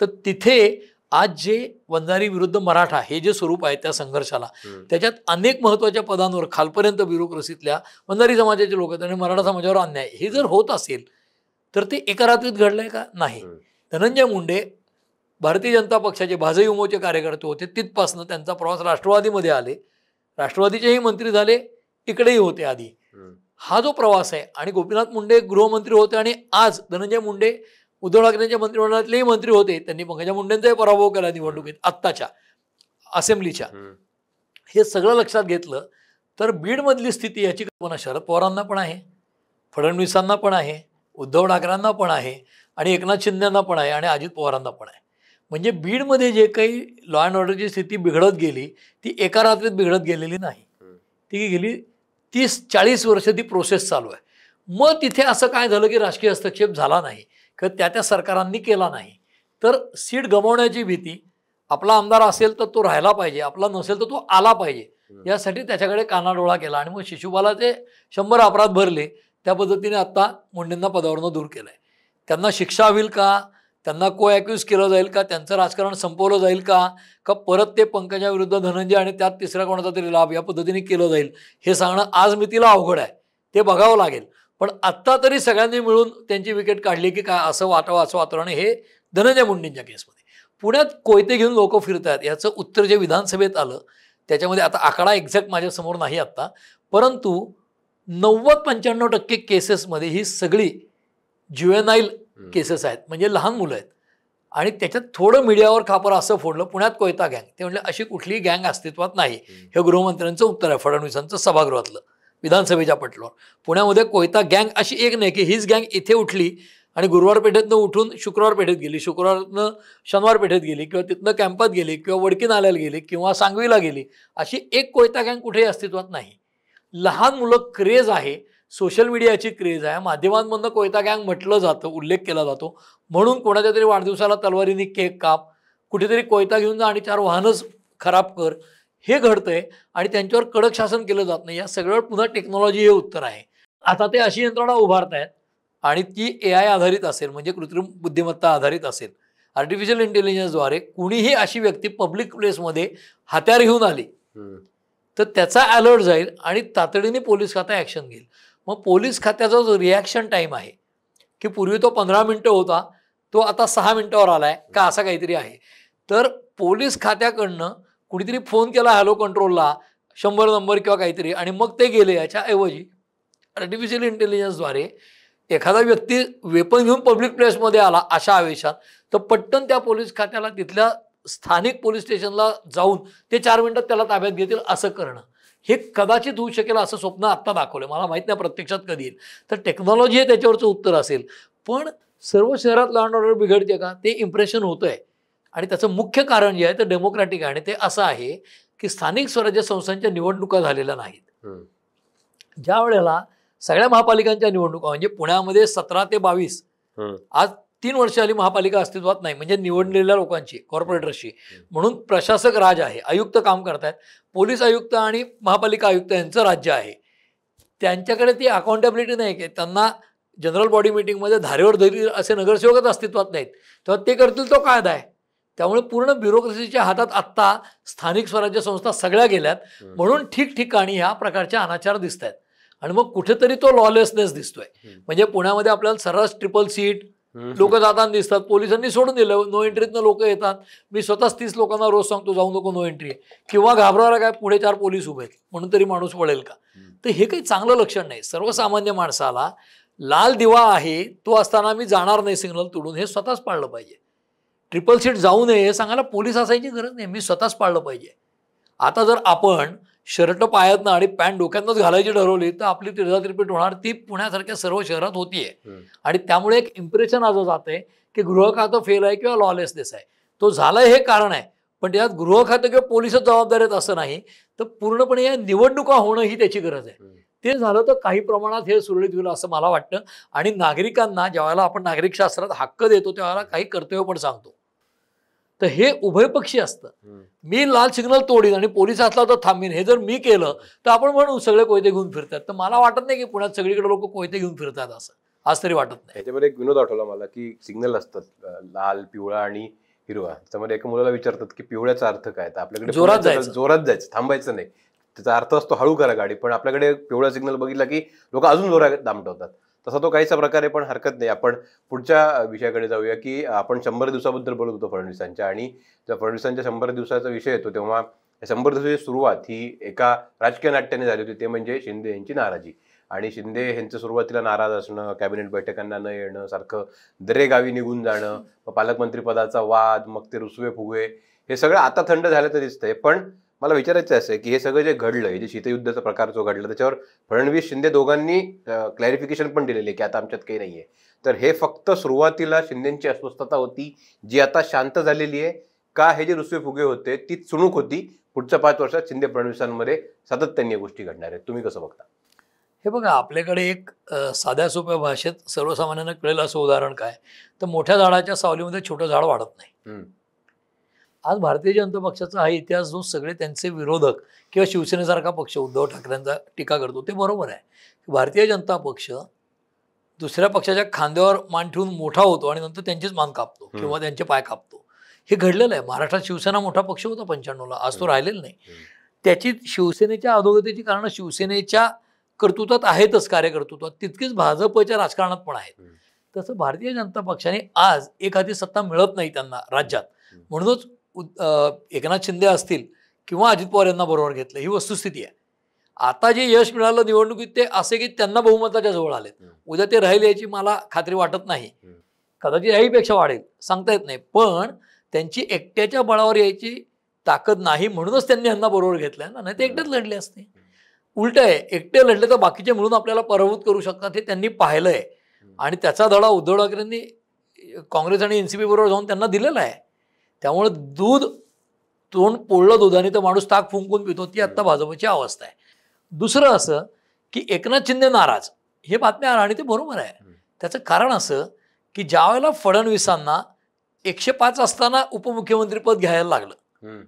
Speaker 1: तर तिथे आज जे वंजारी विरुद्ध मराठा हे जे स्वरूप आहे त्या संघर्षाला, त्याच्यात अनेक महत्वाच्या पदांवर खालपर्यंत ब्युरोक्रेसीतल्या वंजारी समाजाचे लोक आहेत आणि मराठा समाजावर अन्याय हे जर होत असेल तर ते एका रात्रीत घडलंय का? नाही. धनंजय मुंडे भारतीय जनता पक्षाचे भाजई उमोचे कार्यकर्ते होते, तिथपासनं त्यांचा प्रवास राष्ट्रवादीमध्ये आले, राष्ट्रवादीचेही मंत्री झाले, इकडेही होते आधी. हा जो प्रवास आहे आणि गोपीनाथ मुंडे गृहमंत्री होते आणि आज धनंजय मुंडे उद्धव ठाकरेंच्या मंत्रिमंडळातलेही मंत्री होते, त्यांनी पंकजा मुंडेंचाही पराभव केला निवडणुकीत आत्ताच्या असेंब्लीच्या. हे सगळं लक्षात घेतलं तर बीडमधली स्थिती याची कल्पना शरद पवारांना पण आहे, फडणवीसांना पण आहे, उद्धव ठाकरेंना पण आहे आणि एकनाथ शिंदेंना पण आहे आणि अजित पवारांना पण आहे. म्हणजे बीडमध्ये जे काही लॉ अँड ऑर्डरची स्थिती बिघडत गेली ती एका रात्रीत बिघडत गेलेली नाही, ती गेली 30-40 वर्ष ती प्रोसेस चालू आहे. मग तिथे असं काय झालं की राजकीय हस्तक्षेप झाला नाही किंवा त्या सरकारांनी केला नाही, तर सीट गमावण्याची भीती, आपला आमदार असेल तर तो राहायला पाहिजे, आपला नसेल तर तो आला पाहिजे, यासाठी त्याच्याकडे कानाडोळा केला आणि मग शिशुपालाचे 100 अपराध भरले. त्या पद्धतीने आत्ता मुंडेंना पदावरनं दूर केलं आहे. त्यांना शिक्षा होईल का, त्यांना को ॲक्यूज केलं जाईल का, त्यांचं राजकारण संपवलं जाईल का परत ते पंकजा विरुद्ध धनंजय आणि त्यात तिसरा कोणाचा तरी लाभ या पद्धतीने केलं जाईल, हे सांगणं आज मितीला अवघड आहे, ते बघावं लागेल. पण आत्ता तरी सगळ्यांनी मिळून त्यांची विकेट काढली की काय असं वाटावं असं वातावरण हे धनंजय मुंडेंच्या केसमध्ये. पुण्यात कोयते घेऊन लोक फिरत आहेत याचं उत्तर जे विधानसभेत आलं त्याच्यामध्ये, आता आकडा एक्झॅक्ट माझ्यासमोर नाही आत्ता, परंतु 90-95% केसेसमध्ये ही सगळी ज्युएनाईल केसेस आहेत, म्हणजे लहान मुलं आहेत. आणि त्याच्यात थोडं मीडियावर खापर असं फोडलं, पुण्यात कोयता गँग, ते म्हणले अशी कुठलीही गँग अस्तित्वात नाही. हे गृहमंत्र्यांचं उत्तर आहे फडणवीसांचं सभागृहातलं विधानसभेच्या पटलावर. पुण्यामध्ये कोयता गँग अशी एक नाही की हीच गँग इथे उठली आणि गुरुवार पेठेतनं उठून शुक्रवार पेठेत गेली, शुक्रवारनं शनिवार पेठेत गेली किंवा तिथनं कॅम्पात गेली किंवा वडकी नाल्याला गेली किंवा सांगवीला गेली, अशी एक कोयता गँग कुठेही अस्तित्वात नाही. लहान मुलं क्रेज आहे, सोशल मीडियाची क्रेज आहे, माध्यमांमधनं कोयता गँग म्हटलं जातं, उल्लेख केला जातो, म्हणून कोणाच्या तरी वाढदिवसाला तलवारीने केक काप, कुठेतरी कोयता घेऊन जा आणि 4 वाहनच खराब कर, हे घडतंय आणि त्यांच्यावर कडक शासन केलं जात नाही. या सगळं पुन्हा टेक्नॉलॉजी हे उत्तर आहे. आता ते अशी यंत्रणा उभारतायत आणि ती AI आधारित असेल, म्हणजे कृत्रिम बुद्धिमत्ता आधारित असेल, आर्टिफिशियल इंटेलिजन्सद्वारे कुणीही अशी व्यक्ती पब्लिक प्लेसमध्ये हत्यार घेऊन आली तर त्याचा अलर्ट जाईल आणि तातडीने पोलीस खातं ॲक्शन घेईल. मग पोलीस खात्याचा जो रिॲक्शन टाईम आहे की पूर्वी तो 15 मिनटं होता, तो आता 6 मिनटावर आला आहे का, असा काहीतरी आहे. तर पोलीस खात्याकडनं कुणीतरी फोन केला हॅलो कंट्रोलला 100 नंबर किंवा काहीतरी आणि मग ते गेले, याच्याऐवजी आर्टिफिशियल इंटेलिजन्सद्वारे एखादा व्यक्ती वेपन घेऊन पब्लिक प्लेसमध्ये आला अशा आवेशात, तर पटकन त्या पोलीस खात्याला तिथल्या स्थानिक पोलीस स्टेशनला जाऊन ते 4 मिनिटात त्याला ताब्यात घेतील असं करणं, हे कदाचित होऊ शकेल असं स्वप्न आत्ता दाखवलं. मला माहीत नाही प्रत्यक्षात कधी येईल. तर टेक्नॉलॉजी हे त्याच्यावरचं उत्तर असेल. पण सर्व शहरात लॉ अँड ऑर्डर बिघडते का, ते इम्प्रेशन होतं आहे. आणि त्याचं मुख्य कारण जे आहे ते डेमोक्रॅटिक आहे आणि ते असं आहे की स्थानिक स्वराज्य संस्थांच्या निवडणुका झालेल्या नाहीत. ज्या वेळेला सगळ्या महापालिकांच्या निवडणुका, म्हणजे पुण्यामध्ये 17 ते 22, आज 3 वर्ष आली महापालिका अस्तित्वात नाही, म्हणजे निवडलेल्या लोकांची, कॉर्पोरेटर्सची, म्हणून प्रशासक राज आहे, आयुक्त काम करतायत, पोलीस आयुक्त आणि महापालिका आयुक्त यांचं राज्य आहे. त्यांच्याकडे ती अकाउंटेबिलिटी नाही की त्यांना जनरल बॉडी मिटिंगमध्ये धारेवर धरतील असे नगरसेवकच अस्तित्वात नाहीत, तेव्हा ते करतील तो कायदा आहे. त्यामुळे पूर्ण ब्युरोक्रेसीच्या हातात आत्ता स्थानिक स्वराज्य संस्था सगळ्या गेल्यात, म्हणून ठिकठिकाणी ह्या प्रकारच्या अनाचार दिसत आहेत आणि मग कुठेतरी तो लॉलेसनेस दिसतोय. म्हणजे पुण्यामध्ये आपल्याला सर्रास ट्रिपल सीट लोक जाताना दिसतात, पोलिसांनी सोडून दिलं, नो एंट्रीतनं लोक येतात. मी स्वतःच 30 लोकांना रोज सांगतो जाऊ नको नो एंट्री, किंवा घाबरायला काय पुढे 4 पोलीस उभे आहेत म्हणून तरी माणूस वळेल का. तर हे काही चांगलं लक्षण नाही. सर्वसामान्य माणसाला लाल दिवा आहे तो असताना मी जाणार नाही सिग्नल तोडून, हे स्वतःच पाळलं पाहिजे. ट्रिपल सीट जाऊ नये हे सांगायला पोलीस असायची गरज नाही, मी स्वतःच पाळलं पाहिजे. आता जर आपण शर्ट पायातनं आणि पॅन्ट डोक्यातनंच घालायची ठरवली तर आपली तिरपीट होणार, ती पुण्यासारख्या सर्व शहरात होतीये. आणि त्यामुळे एक इम्प्रेशन असं जात आहे की गृह खातं फेल आहे किंवा लॉलेसनेस आहे. तो झालाय हे कारण आहे, पण त्यात गृह खातं किंवा पोलीसच जबाबदार आहेत असं नाही. तर पूर्णपणे या निवडणुका होणं ही त्याची गरज आहे. ते झालं तर काही प्रमाणात हे सुरळीत होईल असं मला वाटतं. आणि नागरिकांना ज्यावेळेला आपण नागरिक शास्त्रात हक्क देतो त्यावेळेला काही कर्तव्य पण सांगतो. तर हे उभयपक्षी असतं. मी लाल सिग्नल तोडीन आणि पोलीस असला तर थांबीन, हे जर मी केलं तर आपण म्हणू सगळे कोयते घेऊन फिरतात. तर मला वाटत नाही की पुण्यात सगळीकडे लोक कोयते घेऊन फिरतात असं, आज तरी वाटत नाही.
Speaker 2: ह्याच्यामध्ये एक विनोद आठवला मला की सिग्नल असतात लाल, पिवळा आणि हिरवा. त्याच्यामध्ये एका मुलाला विचारतात की पिवळ्याचा अर्थ काय, तर आपल्याकडे
Speaker 1: जोरात जायचं,
Speaker 2: जोरात जायचं, थांबायचं नाही. त्याचा अर्थ असतो हळू करा गाडी. पण आपल्याकडे पिवळा सिग्नल बघितला की लोक अजून जोरात दामटवतात. तसा तो काहीसा प्रकारे, पण हरकत नाही. आपण पुढच्या विषयाकडे जाऊया की आपण 100 दिवसाबद्दल बोलत होतो फडणवीसांच्या, आणि जेव्हा फडणवीसांच्या 100 दिवसाचा विषय येतो तेव्हा 100 दिवसाची सुरुवात ही एका राजकीय नाट्याने झाली होती. ते म्हणजे शिंदे यांची नाराजी. आणि शिंदे यांचं सुरुवातीला नाराज असणं, कॅबिनेट बैठकांना न येणं, सारखं दरेगावी निघून जाणं, पालकमंत्री पदाचा वाद, मग ते रुसवे फुगवे, हे सगळं आता थंड झाल्याचं दिसतंय. पण मला विचारायचं असं आहे की हे सगळं जे घडलं, हे जे शीतयुद्धाचा प्रकार जो घडला, त्याच्यावर फडणवीस शिंदे दोघांनी क्लॅरिफिकेशन पण दिलेले की आता आमच्यात काही नाहीये. तर हे फक्त सुरुवातीला शिंदेची अस्वस्थता होती जी आता शांत झालेली आहे, का हे जे रुसवे फुगे होते ती चुणूक होती? पुढच्या 5 वर्षात शिंदे फडणवीसांमध्ये सातत्याने गोष्टी घडणार आहेत, तुम्ही कसं बघता?
Speaker 1: हे बघा, आपल्याकडे एक साध्या सोप्या भाषेत सर्वसामान्यांना कळेल असं उदाहरण काय, तर मोठ्या झाडाच्या सावलीमध्ये छोटं झाड वाढत नाही. आज भारतीय जनता पक्षाचा हा इतिहास जो सगळे त्यांचे विरोधक किंवा शिवसेनेसारखा पक्ष उद्धव ठाकरेंचा टीका करतो ते बरोबर आहे. भारतीय जनता पक्ष दुसऱ्या पक्षाच्या खांद्यावर मान ठेवून मोठा होतो आणि नंतर त्यांचीच मान कापतो किंवा त्यांचे पाय कापतो. हे घडलेलं आहे. महाराष्ट्रात शिवसेना मोठा पक्ष होता 95ला, आज तो राहिलेला नाही. त्याची शिवसेनेच्या अधोगतीची कारणं शिवसेनेच्या कर्तृत्वात आहेतच, कार्यकर्तृत्वात, तितकीच भाजपच्या राजकारणात पण आहेत. तसं भारतीय जनता पक्षाने आज एखादी सत्ता मिळत नाही त्यांना राज्यात, म्हणूनच एकनाथ शिंदे असतील किंवा अजित पवार यांना बरोबर घेतलं, ही वस्तुस्थिती आहे. आता जे यश मिळालं निवडणुकीत ते असे की त्यांना बहुमताच्या जवळ आलेत. उद्या ते राहील याची मला खात्री वाटत नाही. कदाचित याहीपेक्षा वाढेल, सांगता येत नाही. पण त्यांची एकट्याच्या बळावर यायची ताकद नाही, म्हणूनच त्यांनी यांना बरोबर घेतलंय ना, नाही ते एकटेच लढले असते. उलट आहे, एकटे लढले तर बाकीचे मिळून आपल्याला पराभूत करू शकतात, हे त्यांनी पाहिलंय. आणि त्याचा धडा उद्धव ठाकरेंनी काँग्रेस आणि एनसीपी बरोबर जाऊन त्यांना दिलेला आहे. त्यामुळे तोंड पोळलं दुधाने तर माणूस ताक फुंकून पितो, ती आत्ता भाजपची अवस्था आहे. दुसरं असं की एकनाथ शिंदे नाराज, हे बातम्या आणि ते बरोबर आहे. त्याचं कारण असं की ज्या वेळेला फडणवीसांना 105 असताना उपमुख्यमंत्रीपद घ्यायला लागलं,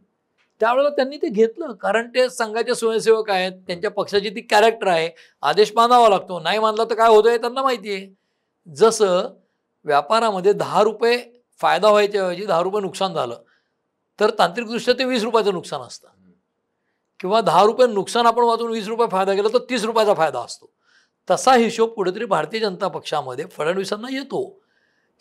Speaker 1: त्यावेळेला त्यांनी ते घेतलं. कारण ते संघाचे स्वयंसेवक आहेत, त्यांच्या पक्षाची ती कॅरेक्टर आहे, आदेश मानावा लागतो, नाही मानला तर काय होतं हे त्यांना माहिती आहे. जसं व्यापारामध्ये 10 रुपये फायदा व्हायच्या ऐवजी 10 रुपये नुकसान झालं तर तांत्रिकदृष्ट्या ते 20 रुपयाचं नुकसान असतं, किंवा 10 रुपये नुकसान आपण वाचून 20 रुपये फायदा केला तर 30 रुपयाचा फायदा असतो. तसा हिशोब कुठेतरी भारतीय जनता पक्षामध्ये फडणवीसांना येतो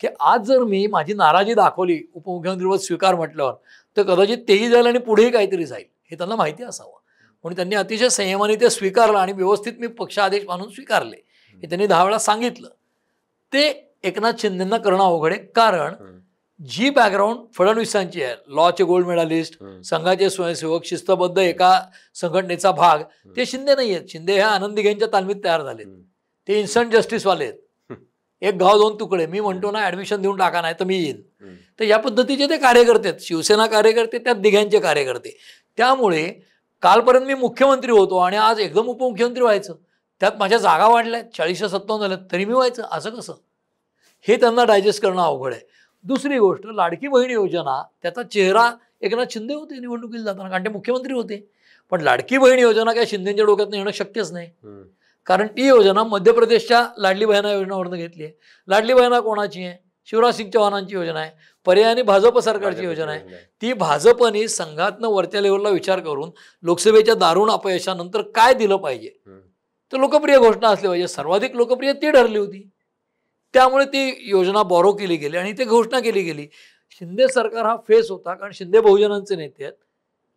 Speaker 1: की आज जर मी माझी नाराजी दाखवली, उपमुख्यमंत्रीपद स्वीकार म्हटल्यावर, तर कदाचित तेही जाईल आणि पुढेही काहीतरी जाईल, हे त्यांना माहिती असावं. म्हणून त्यांनी अतिशय संयमाने ते स्वीकारलं आणि व्यवस्थित मी पक्ष आदेश मानून स्वीकारले, हे त्यांनी 10 वेळा सांगितलं. ते एकनाथ शिंदेंना करणं अवघड आहे. कारण जी बॅकग्राऊंड फडणवीसांची आहे, लॉचे गोल्ड मेडलिस्ट, संघाचे स्वयंसेवक, शिस्तबद्ध एका संघटनेचा भाग, ते शिंदे नाही आहेत. शिंदे ह्या आनंद दिघेंच्या तालमीत तयार झालेत. ते इन्स्टंट जस्टिसवाले आहेत. एक गाव 2 तुकडे, मी म्हणतो ना ऍडमिशन देऊन टाका नाही तर मी येईन. तर या पद्धतीचे ते कार्यकर्ते आहेत. शिवसेना कार्यकर्ते, त्यात दिघ्यांचे कार्यकर्ते. त्यामुळे कालपर्यंत मी मुख्यमंत्री होतो आणि आज एकदम उपमुख्यमंत्री व्हायचं, त्यात माझ्या जागा वाढल्या 40-57 झाल्यात, तरी मी व्हायचं असं कसं, हे त्यांना डायजेस्ट करणं अवघड आहे. दुसरी गोष्ट, लाडकी बहीण योजना, त्याचा चेहरा एकनाथ शिंदे होते निवडणुकीला जाताना, कारण ते मुख्यमंत्री होते. पण लाडकी बहीण योजना काय शिंदेच्या डोक्यात येणं शक्यच नाही, कारण ती योजना मध्य प्रदेशच्या लाडली बहिणा योजनावरून घेतली आहे. लाडली बहिणा कोणाची आहे? शिवराज सिंग चौहानांची योजना आहे. पर्यायाने भाजप सरकारची योजना आहे. ती भाजपने संघातनं वरच्या लेवलला विचार करून लोकसभेच्या दारुण अपयशानंतर काय दिलं पाहिजे, तर लोकप्रिय घोषणा असली पाहिजे. सर्वाधिक लोकप्रिय ती ठरली होती, त्यामुळे ती योजना बॉरो केली गेली आणि ती घोषणा केली गेली. शिंदे सरकार हा फेस होता, कारण शिंदे बहुजनांचे नेते आहेत,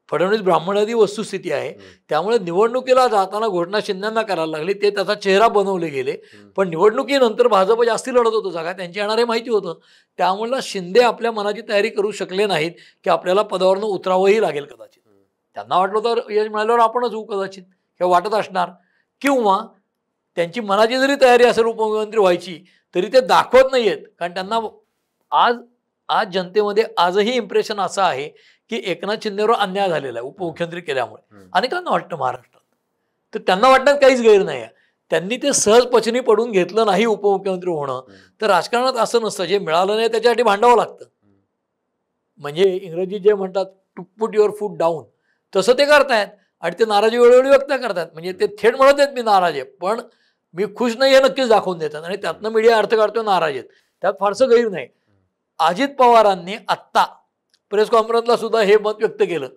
Speaker 1: फडणवीस ब्राह्मणादी वस्तुस्थिती आहे. त्यामुळे निवडणुकीला जाताना घोषणा शिंदेंना करायला लागली, ते त्याचा चेहरा बनवले गेले. पण निवडणुकीनंतर भाजप जास्ती लढत होतं, जागा त्यांची येणार हे माहिती होतं. त्यामुळे शिंदे आपल्या मनाची तयारी करू शकले नाहीत की आपल्याला पदावरनं उतरावंही लागेल. कदाचित त्यांना वाटलं तर यश मिळाल्यावर आपणच होऊ कदाचित, हे वाटत असणार, किंवा त्यांची मनाची जरी तयारी असेल उपमुख्यमंत्री व्हायची तरी ते दाखवत नाहीयेत. कारण त्यांना आज जनतेमध्ये आजही इम्प्रेशन असं आहे की एकनाथ शिंदेवर अन्याय झालेला आहे उपमुख्यमंत्री केल्यामुळे. अनेकांना वाटतं महाराष्ट्रात, तर त्यांना वाटण्यात काहीच गैर नाही आहे. त्यांनी ते सहजपचनी पडून घेतलं नाही उपमुख्यमंत्री होणं. तर राजकारणात असं नसतं, जे मिळालं नाही त्याच्यासाठी भांडावं लागतं. म्हणजे इंग्रजीत जे म्हणतात to put your foot down, तसं ते करतायत आणि ते नाराजी वेळोवेळी व्यक्त करतात. म्हणजे ते थेट म्हणत आहेत मी नाराज आहे, पण मी खुश नाही हे नक्कीच दाखवून देतात आणि त्यातनं मीडिया अर्थ काढतो नाराज आहेत. त्यात फारसं गैर नाही. अजित पवारांनी आत्ता प्रेस कॉन्फरन्सला सुद्धा हे मत व्यक्त केलं.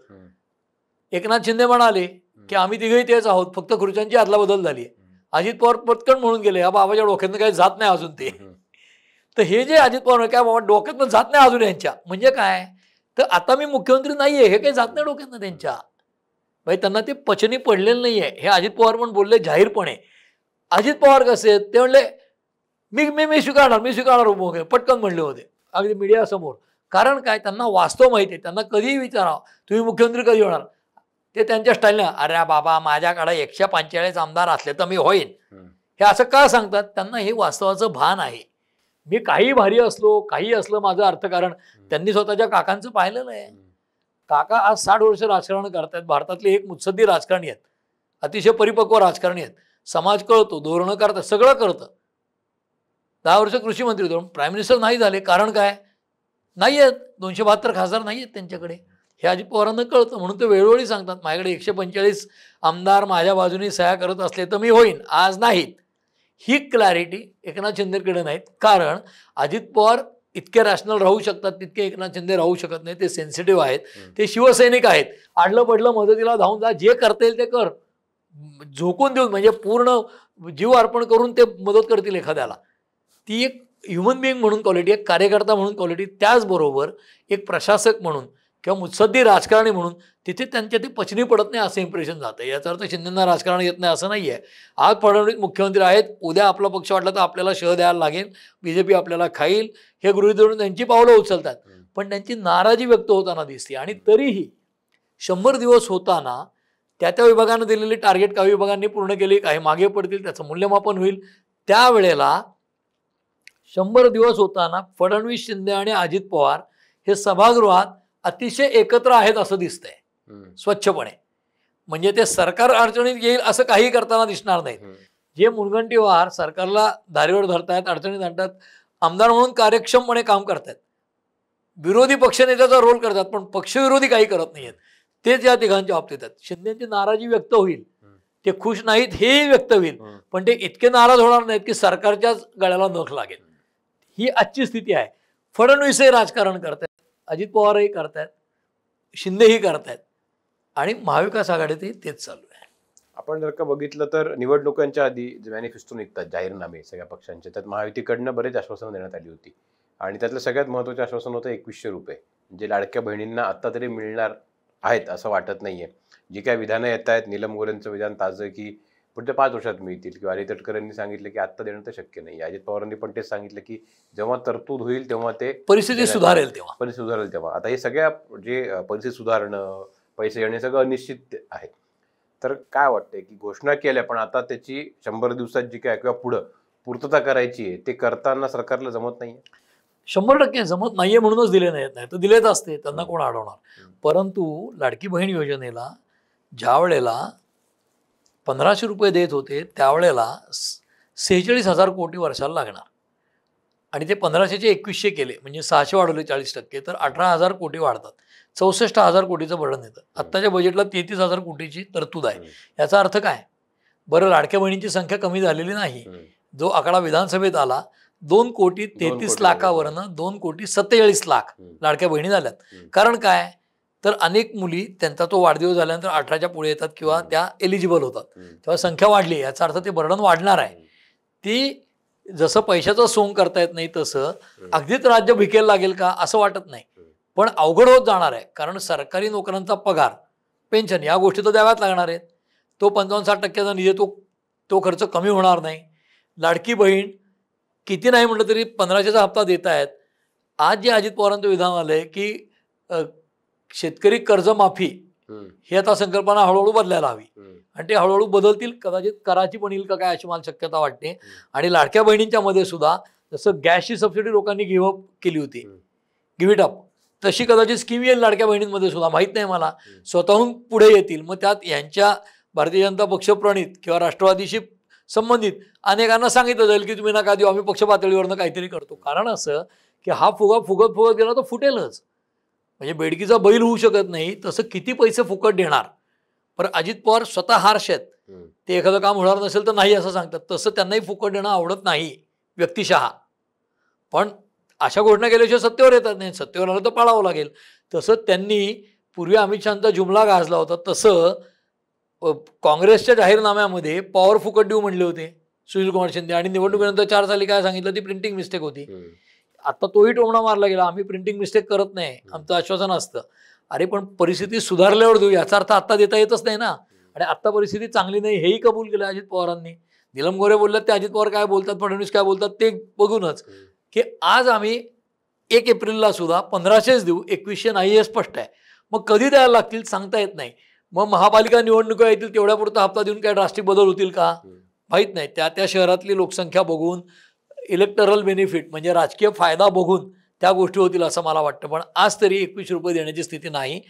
Speaker 1: एकनाथ शिंदे म्हणाले की आम्ही तिघेही तेच आहोत, फक्त खुर्च्यांची अदलाबदल झाली आहे. अजित पवार पटकन म्हणून गेले या बाबाच्या डोक्यातनं काही जात नाही अजून ते. तर हे जे अजित पवार काय बाबा डोक्यातनं जात नाही अजून यांच्या, म्हणजे काय तर आता मी मुख्यमंत्री नाहीये हे काही जात नाही डोक्यातनं त्यांच्या. भाई त्यांना ते पचनी पडलेलं नाहीये. हे अजित पवार पण बोलले जाहीरपणे. अजित पवार कसे आहेत ते म्हणले मी स्वीकारणार उभं पटकन म्हणले होते अगदी मीडियासमोर. कारण काय त्यांना वास्तव माहिती आहे. त्यांना कधीही विचारा तुम्ही मुख्यमंत्री कधी होणार, ते त्यांच्या स्टाईलनं अरे बाबा माझ्याकडे 145 आमदार असले तर मी होईन हे असं का सांगतात. त्यांना हे वास्तवाचं भान आहे. मी काही भारी असलो काही असलं माझं अर्थकारण त्यांनी स्वतःच्या काकांचं पाहिलेलं आहे. काका आज 60 वर्ष राजकारण करतायत. भारतातले एक मुत्सद्दी राजकारणी आहेत, अतिशय परिपक्व राजकारणी आहेत. समाज कळतो, धोरणं करतात, सगळं करतं. 10 वर्ष कृषी मंत्री होते, प्राईम मिनिस्टर नाही झाले. कारण काय नाही आहेत 272 खासदार नाही आहेत त्यांच्याकडे. हे अजित पवारांना कळतं म्हणून ते वेळोवेळी सांगतात माझ्याकडे 145 आमदार माझ्या बाजूने सह्या करत असले तर मी होईन, आज नाहीत. ही क्लॅरिटी एकनाथ शिंदेकडे नाहीत. कारण अजित पवार इतके रॅशनल राहू शकतात तितके एकनाथ शिंदे राहू शकत नाही. ते सेन्सिटिव्ह आहेत, ते शिवसैनिक आहेत. आडलं पडलं मदतीला धावून जा, जे करता येईल ते कर, झोकून देऊन म्हणजे पूर्ण जीव अर्पण करून ते मदत करतील एखाद्याला. ती एक ह्युमन बिईंग म्हणून क्वालिटी, एक कार्यकर्ता म्हणून क्वालिटी, त्याचबरोबर एक प्रशासक म्हणून किंवा मुत्सद्दी राजकारणी म्हणून तिथे त्यांच्या ते पचनी पडत नाही असं इम्प्रेशन जातं. याचा अर्थ शिंदेंना राजकारण येत नाही असं नाही आहे. आज फडणवीस मुख्यमंत्री आहेत, उद्या आपला पक्ष वाटला तर आपल्याला शह द्यायला लागेल, बीजेपी आपल्याला खाईल हे गृहीत धरून त्यांची पावलं उचलतात. पण त्यांची नाराजी व्यक्त होताना दिसते. आणि तरीही 100 दिवस होताना त्या विभागानं दिलेली टार्गेट काही विभागांनी पूर्ण केली, काही मागे पडतील, त्याचं मूल्यमापन होईल. त्यावेळेला 100 दिवस होताना फडणवीस शिंदे आणि अजित पवार हे सभागृहात अतिशय एकत्र आहेत असं दिसतंय स्वच्छपणे. म्हणजे ते सरकार अडचणीत येईल असं काही करताना दिसणार नाही. जे मुनगंटीवार सरकारला धारीवर धरतायत, अडचणीत आणतात, आमदार म्हणून कार्यक्षमपणे काम करतात, विरोधी पक्षनेत्याचा रोल करतात, पण पक्षविरोधी काही करत नाहीयेत. तेच या तिघांच्या बाबतीत आहेत. शिंदेची नाराजी व्यक्त होईल, ते खुश नाहीत हेही व्यक्त होईल, पण ते इतके नाराज होणार नाहीत की सरकारच्याच गळ्याला नख लागेल. ही आजची स्थिती आहे. फडणवीसही राजकारण करतात, अजित पवारही करतायत, शिंदेही करतायत आणि महाविकास आघाडीतही तेच चालू आहे.
Speaker 2: आपण जर का बघितलं तर निवडणुकांच्या आधी जे मॅनिफेस्टो निघतात जाहीरनामे सगळ्या पक्षांचे, त्यात महायुतीकडनं बरेच आश्वासनं देण्यात आली होती आणि त्यातलं सगळ्यात महत्त्वाचं आश्वासन होतं 2100 रुपये, जे लाडक्या बहिणींना आत्ता तरी मिळणार आहेत असं वाटत नाहीये. जी काय विधानं येत आहेत, नीलम गोऱ्हेंचं विधान ताजं की पुढच्या 5 वर्षात मिळतील, किंवा अली तटकरेंनी सांगितलं की आत्ता देणं तर शक्य नाही. अजित पवारांनी पण तेच सांगितलं की जेव्हा तरतूद होईल तेव्हा ते
Speaker 1: परिस्थिती सुधारेल
Speaker 2: तेव्हा. आता हे सगळ्या जे परिस्थिती सुधारणं, पैसे येणे सगळं अनिश्चित आहे. तर काय वाटतंय की घोषणा केल्या पण आता त्याची 100 दिवसात जी काय किंवा पुढं पूर्तता करायची आहे ते करताना सरकारला जमत नाहीये?
Speaker 1: 100% जमत नाहीये म्हणूनच दिले नाही तर दिलेच असते, त्यांना कोण अडवणार. परंतु लाडकी बहीण योजनेला ज्या वेळेला 1500 रुपये देत होते त्यावेळेला 46,000 कोटी वर्षाला लागणार आणि ते 1500चे 2100 केले म्हणजे 600 वाढवले 40%, तर 18,000 कोटी वाढतात. 64,000 कोटीचं बर्डन येतं. आत्ताच्या बजेटला 33,000 कोटीची तरतूद आहे. याचा अर्थ काय? बरं, लाडक्या बहिणींची संख्या कमी झालेली नाही. जो आकडा विधानसभेत आला 2,33,00,000वरनं 2,47,00,000 लाडक्या बहिणी झाल्यात. कारण काय तर अनेक मुली त्यांचा तो वाढदिवस झाल्यानंतर 18च्या पुढे येतात किंवा त्या एलिजिबल होतात, तेव्हा संख्या वाढली. याचा अर्थ ते बर्डन वाढणार आहे. ती जसं पैशाचं सोंग करता येत नाही तसं अगदीच राज्य भिकेल लागेल का असं वाटत नाही, पण अवघड होत जाणार आहे. कारण सरकारी नोकऱ्यांचा पगार, पेन्शन या गोष्टी तर द्याव्याच लागणार आहेत. तो 55-60% निधी तो खर्च कमी होणार नाही. लाडकी बहीण किती नाही म्हटलं तरी 1500चा हप्ता देत आहेत. आज जे अजित पवारांचं विधान आलंय की शेतकरी कर्जमाफी ही आता संकल्पना हळूहळू बदलायला हवी आणि ते हळूहळू बदलतील. कदाचित कराची पण येईल का काय अशी मला शक्यता वाटते. आणि लाडक्या बहिणींच्या मध्ये सुद्धा जसं गॅसची सबसिडी लोकांनी गिव्हअप केली होती, गिव्ह इट अप, तशी कदाचित स्कीम येईल लाडक्या बहिणींमध्ये सुद्धा, माहीत नाही मला. स्वतःहून पुढे येतील. मग त्यात यांच्या भारतीय जनता पक्ष प्रणित किंवा राष्ट्रवादीशी संबंधित अनेकांना सांगितलं जाईल की तुम्ही नका देऊ, आम्ही पक्ष पातळीवरनं काहीतरी करतो. कारण असं की हा फुगा फुगत गेला तर फुटेलच. म्हणजे बेडकीचा बैल होऊ शकत नाही तसं किती पैसे फुकट देणार. पण अजित पवार स्वतः हार्श आहेत, ते एखादं काम होणार नसेल तर नाही असं सांगतात. तसं त्यांनाही फुकट देणं आवडत नाही व्यक्तिशः. पण अशा घोषणा केल्याशिवाय सत्तेवर येतात नाही, सत्तेवर आलं तर पाळावं लागेल. तसं त्यांनी पूर्वी अमित शहाचा जुमला गाजला होता तसं काँग्रेसच्या जाहीरनाम्यामध्ये पॉवर फुकट देऊ म्हणले होते सुशील कुमार शिंदे, आणि निवडणुकीनंतर 4 साली काय सांगितलं ती प्रिंटिंग मिस्टेक होती. आता तोही टोमणा मारला गेला, आम्ही प्रिंटिंग मिस्टेक करत नाही, आमचं आश्वासन असतं. अरे पण परिस्थिती सुधारल्यावर देऊ, याचा अर्थ आत्ता देता येतच नाही ना. आणि आत्ता परिस्थिती चांगली नाही हेही कबूल केलं अजित पवारांनी. नीलम गोऱ्हे बोलल्यात ते अजित पवार काय बोलतात, फडणवीस काय बोलतात ते बघूनच की आज आम्ही 1 एप्रिलला सुद्धा 1500च देऊ, 2100 नाही हे स्पष्ट आहे. मग कधी द्यायला लागतील सांगता येत नाही. मग महापालिका निवडणुका येतील तेवढ्यापुरता हप्ता देऊन काय ड्रास्टिक बदल होतील का माहीत नाही. त्या शहरातली लोकसंख्या बघून, इलेक्टरल बेनिफिट म्हणजे राजकीय फायदा बघून त्या गोष्टी होतील असं मला वाटतं. पण आज तरी 21 रुपये देण्याची स्थिती नाही.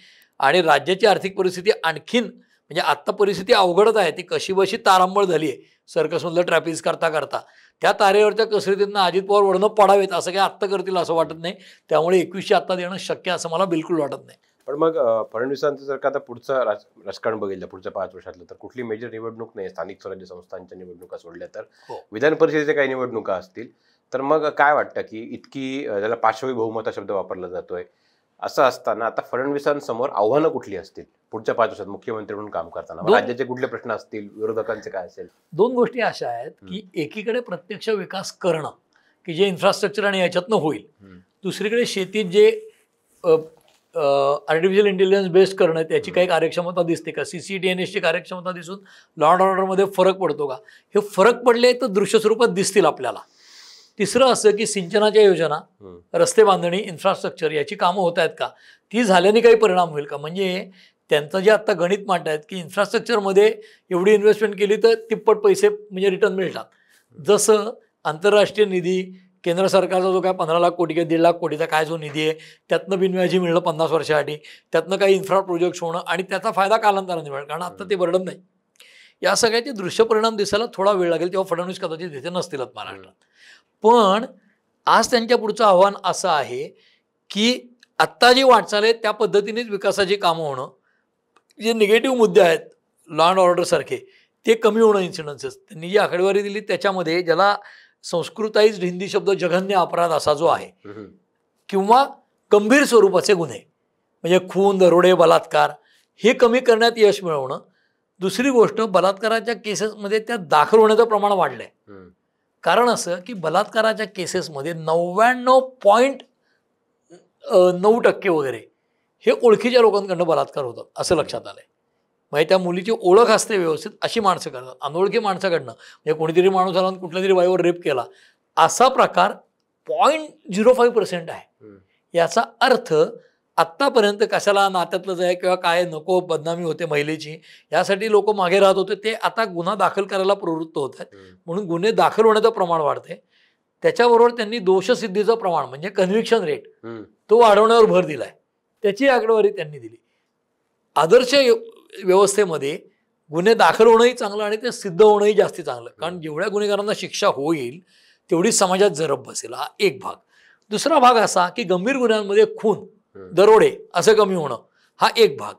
Speaker 1: आणि राज्याची आर्थिक परिस्थिती आणखीन म्हणजे आत्ता परिस्थिती अवघडच आहे. ती कशीबशी तारांबळ झाली आहे सर्कसमधलं ट्रॅपिज करता करता. त्या तारेवरच्या कसरतींना अजित पवार वळणं पडावेत असं काही आत्ता करतील असं वाटत नाही. त्यामुळे 2100 आत्ता देणं शक्य असं मला बिलकुल वाटत नाही.
Speaker 2: पण मग फडणवीसांचं जर का आता पुढचं राजकारण बघितलं पुढच्या 5 वर्षातलं, तर कुठली मेजर निवडणूक नाही, स्थानिक स्वराज्य संस्थांच्या निवडणुका सोडल्या तर विधान परिषदेच्या काही निवडणुका असतील, तर मग काय वाटतं की इतकी त्याला पाशवी बहुमत हा शब्द वापरला जातोय, असं असताना आता फडणवीसांसमोर आव्हानं कुठली असतील पुढच्या 5 वर्षात मुख्यमंत्री म्हणून काम करताना? राज्याचे कुठले प्रश्न असतील, विरोधकांचे काय असेल?
Speaker 1: 2 गोष्टी अशा आहेत की एकीकडे प्रत्यक्ष विकास करणं की जे इन्फ्रास्ट्रक्चर आणि याच्यातनं होईल, दुसरीकडे शेतीत जे आर्टिफिशियल इंटेलिजन्स बेस्ड करणं त्याची काही कार्यक्षमता दिसते का, CCTNSची कार्यक्षमता दिसून लॉ अँड ऑर्डरमध्ये फरक पडतो का, हे फरक पडले तर दृश्य स्वरूपात दिसतील आपल्याला. तिसरं असं की सिंचनाच्या योजना, रस्ते बांधणी, इन्फ्रास्ट्रक्चर याची कामं होत आहेत का, ती झाल्याने काही परिणाम होईल का. म्हणजे त्यांचं जे आत्ता गणित मांडतायत की इन्फ्रास्ट्रक्चरमध्ये एवढी इन्व्हेस्टमेंट केली तर तिप्पट पैसे म्हणजे रिटर्न मिळतात. जसं आंतरराष्ट्रीय निधी, केंद्र सरकारचा जो काय 15 लाख कोटी किंवा 1.5 लाख कोटीचा काय जो निधी आहे त्यातनं बिनव्याजी मिळणं 50 वर्षासाठी, त्यातनं काही इन्फ्रा प्रोजेक्ट्स होणं आणि त्याचा फायदा कालांतराने मिळेल, कारण आत्ता ते बर्डन नाही. या सगळ्याचे दृश्य परिणाम दिसायला थोडा वेळ लागेल, तेव्हा फडणवीस कदाचित तिथे नसतीलच महाराष्ट्रात. पण आज त्यांच्या पुढचं आव्हान असं आहे की आत्ता जी वाटचाल आहे त्या पद्धतीनेच विकासाची कामं होणं, जे निगेटिव्ह मुद्दे आहेत लॉ अँड ऑर्डर सारखे ते कमी होणं, इन्सिडन्सेस. त्यांनी जी आकडेवारी दिली त्याच्यामध्ये ज्याला संस्कृताइज्ड हिंदी शब्द जघन्य अपराध असा जो आहे किंवा गंभीर स्वरूपाचे गुन्हे म्हणजे खून, दरोडे, बलात्कार हे कमी करण्यात यश मिळवणं. दुसरी गोष्ट, बलात्काराच्या केसेसमध्ये त्या दाखल होण्याचं प्रमाण वाढलंय. कारण असं की बलात्काराच्या केसेसमध्ये 99.9% वगैरे हे ओळखीच्या लोकांकडनं बलात्कार होतात असं लक्षात आलंय. म्हणजे त्या मुलीची ओळख असते व्यवस्थित अशी माणसं करतात, अनोळखी माणसाकडनं म्हणजे कोणीतरी माणूस आला कुठल्या तरी बाईवर रेप केला असा प्रकार 0.05% आहे. याचा अर्थ आत्तापर्यंत कशाला नात्यातलं जाय किंवा काय नको बदनामी होते महिलेची यासाठी लोक मागे राहत होते, ते आता गुन्हा दाखल करायला प्रवृत्त होत आहेत. म्हणून गुन्हे दाखल होण्याचं प्रमाण वाढते. त्याच्याबरोबर त्यांनी दोषसिद्धीचं प्रमाण म्हणजे कन्व्हिक्शन रेट तो वाढवण्यावर भर दिलाय. त्याची आकडेवारी त्यांनी दिली. आदर्श व्यवस्थेमध्ये गुन्हे दाखल होणंही चांगलं आणि ते सिद्ध होणंही जास्त चांगलं, कारण जेवढ्या गुन्हेगारांना शिक्षा होईल तेवढी समाजात जरब बसेल. हा एक भाग. दुसरा भाग असा की गंभीर गुन्ह्यांमध्ये खून, दरोडे असं कमी होणं हा एक भाग.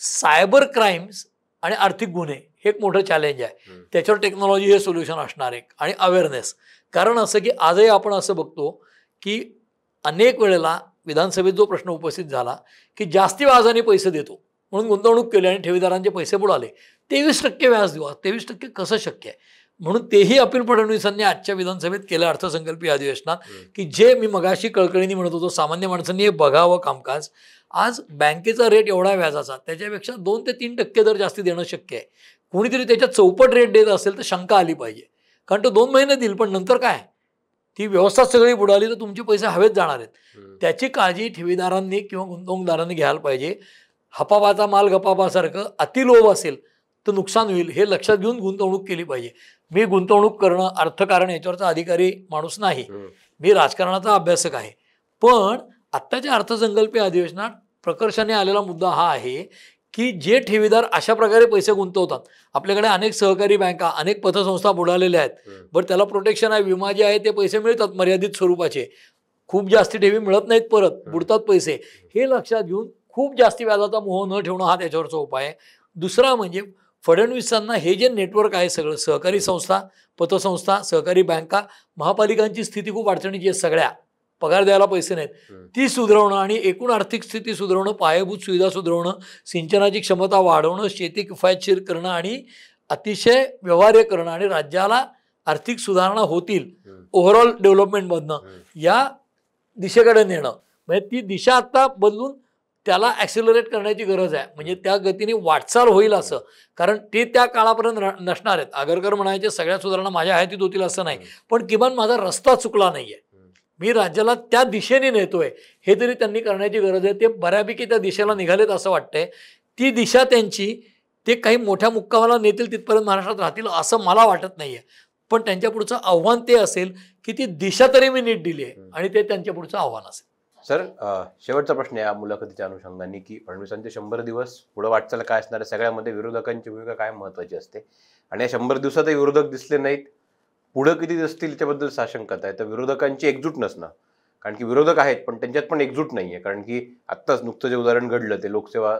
Speaker 1: सायबर क्राईम्स आणि आर्थिक गुन्हे हे एक मोठं चॅलेंज आहे. त्याच्यावर टेक्नॉलॉजी हे सोल्युशन असणार आहे आणि अवेअरनेस. कारण असं की आजही आपण असं बघतो की अनेक वेळेला विधानसभेत जो प्रश्न उपस्थित झाला की जास्ती व्याजाने पैसे देतो म्हणून गुंतवणूक केली आणि ठेवीदारांचे पैसे बुडाले, 23% व्याज देऊ. 23% कसं शक्य आहे. म्हणून तेही अपील फडणवीसांनी आजच्या विधानसभेत केलं अर्थसंकल्पीय अधिवेशनात की जे मी मगाशी कळकळीने म्हणत होतो सामान्य माणसांनी हे बघावं कामकाज. आज बँकेचा रेट एवढा व्याजाचा त्याच्यापेक्षा 2 ते 3% दर जास्ती देणं शक्य आहे. कोणीतरी त्याच्यात चौपट रेट देत असेल तर शंका आली पाहिजे, कारण तो 2 महिने देईल पण नंतर काय, ती व्यवस्था सगळी बुडाली तर तुमचे पैसे हवेत जाणार आहेत. त्याची काळजी ठेवीदारांनी किंवा गुंतवणूकदारांनी घ्यायला पाहिजे. हपापाचा माल गपापासारखं अतिलोभ असेल तर नुकसान होईल हे लक्षात घेऊन गुंतवणूक केली पाहिजे. मी गुंतवणूक करणं अर्थकारण याच्यावरचा अधिकारी माणूस नाही, मी राजकारणाचा अभ्यासक आहे. पण आत्ताच्या अर्थसंकल्पीय अधिवेशनात प्रकर्षाने आलेला मुद्दा हा आहे की जे ठेवीदार अशा प्रकारे पैसे गुंतवतात, आपल्याकडे अनेक सहकारी बँका, अनेक पतसंस्था बुडालेल्या आहेत, बरं त्याला प्रोटेक्शन आहे, विमा जे आहे ते पैसे मिळतात मर्यादित स्वरूपाचे. खूप जास्ती ठेवी मिळत नाहीत, परत बुडतात पैसे, हे लक्षात घेऊन खूप जास्ती व्याजाचा मोह न ठेवणं हा त्याच्यावरचा उपाय आहे. दुसरा म्हणजे फडणवीसांना हे जे नेटवर्क आहे सगळं, सहकारी संस्था, पतसंस्था, सहकारी बँका, महापालिकांची स्थिती खूप अडचणीची आहे, सगळ्या पगार द्यायला पैसे नाहीत, ती सुधारवणं आणि एकूण आर्थिक स्थिती सुधारवणं, पायाभूत सुविधा सुधारवणं, सिंचनाची क्षमता वाढवणं, शेती किफायतशीर करणं आणि अतिशय व्यवहार्य करणं आणि राज्याला आर्थिक सुधारणा होतील ओव्हरऑल डेव्हलपमेंटमधनं, या दिशेकडे नेणं. म्हणजे ती दिशा आता बदलून त्याला ॲक्सिलरेट करण्याची गरज आहे. म्हणजे त्या गतीने वाटचाल होईल असं, कारण ते त्या काळापर्यंत नसणार आहेत. आगरकर म्हणायचे सगळ्या सुधारणा माझ्या हयातीत होतील असं नाही, पण किमान माझा रस्ता चुकला नाहीये, मी राज्याला त्या दिशेने नेतोय, हे तरी त्यांनी करण्याची गरज आहे. ते बऱ्यापैकी त्या दिशेला निघालेत असं वाटतंय. ती दिशा त्यांची, ते काही मोठ्या मुक्कामाला नेतील तिथपर्यंत महाराष्ट्रात राहतील असं मला वाटत नाहीये. पण त्यांच्या पुढचं आव्हान ते असेल की ती दिशा तरी मी नीट दिली आहे, आणि ते त्यांच्या पुढचं आव्हान असेल.
Speaker 2: सर, शेवटचा प्रश्न या मुलाखतीच्या अनुषंगाने की फडणवीसांचे 100 दिवस पुढे वाटचाल काय असणार आहे, सगळ्यामध्ये विरोधकांची भूमिका काय महत्त्वाची असते, आणि या 100 दिवसातही विरोधक दिसले नाहीत, पुढं किती दिसतील याच्याबद्दल साशंकता आहे. तर विरोधकांची एकजूट नसणं, कारण की विरोधक आहेत पण त्यांच्यात पण एकजूट नाही आहे. कारण की आत्ताच नुकतं जे उदाहरण घडलं ते लोकसेवा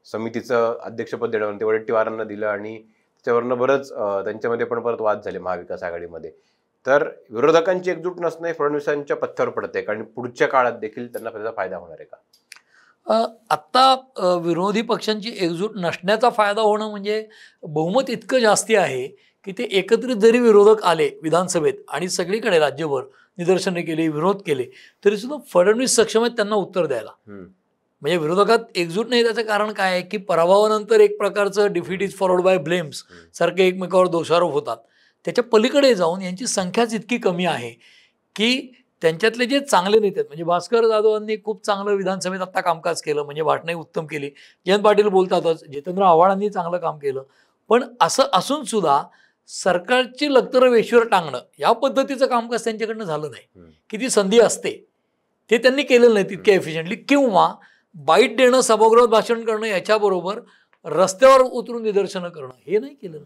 Speaker 2: समितीचं अध्यक्षपद देणं ते वडेट्टीवारांना दिलं, आणि त्याच्यावरनं बरंच त्यांच्यामध्ये पण परत वाद झाले महाविकास आघाडीमध्ये. तर विरोधकांची एकजूट नसणे फडणवीसांच्या पथ्यावर पडते, कारण पुढच्या काळात देखील त्यांना त्याचा फायदा होणार आहे का?
Speaker 1: आत्ता विरोधी पक्षांची एकजूट नसण्याचा फायदा होणं म्हणजे बहुमत इतकं जास्ती आहे की ते एकत्रित जरी विरोधक आले विधानसभेत आणि सगळीकडे राज्यभर निदर्शने केली, विरोध केले, तरी सुद्धा फडणवीस सक्षम आहेत त्यांना उत्तर द्यायला. म्हणजे विरोधकात एकजूट नाही त्याचं कारण काय आहे की पराभवानंतर एक प्रकारचं defeat is followed by blames सारखे एकमेकावर दोषारोप होतात. त्याच्या पलीकडे जाऊन यांची संख्याच इतकी कमी आहे की त्यांच्यातले जे चांगले नेते आहेत, म्हणजे भास्कर जाधवांनी खूप चांगलं विधानसभेत आत्ता कामकाज केलं, म्हणजे भाषणंही उत्तम केली, जयंत पाटील बोलतातच, जितेंद्र आव्हाडांनी चांगलं काम केलं, पण असं असून सुद्धा सरकारची लक्तरं वेशीवर टांगणं या पद्धतीचं कामकाज त्यांच्याकडनं झालं नाही. किती संधी असते ते त्यांनी केलेलं नाही तितक्या एफिशियंटली, किंवा बाईट देणं, सभागृहात भाषण करणं, याच्याबरोबर रस्त्यावर उतरून निदर्शनं करणं हे नाही केलं.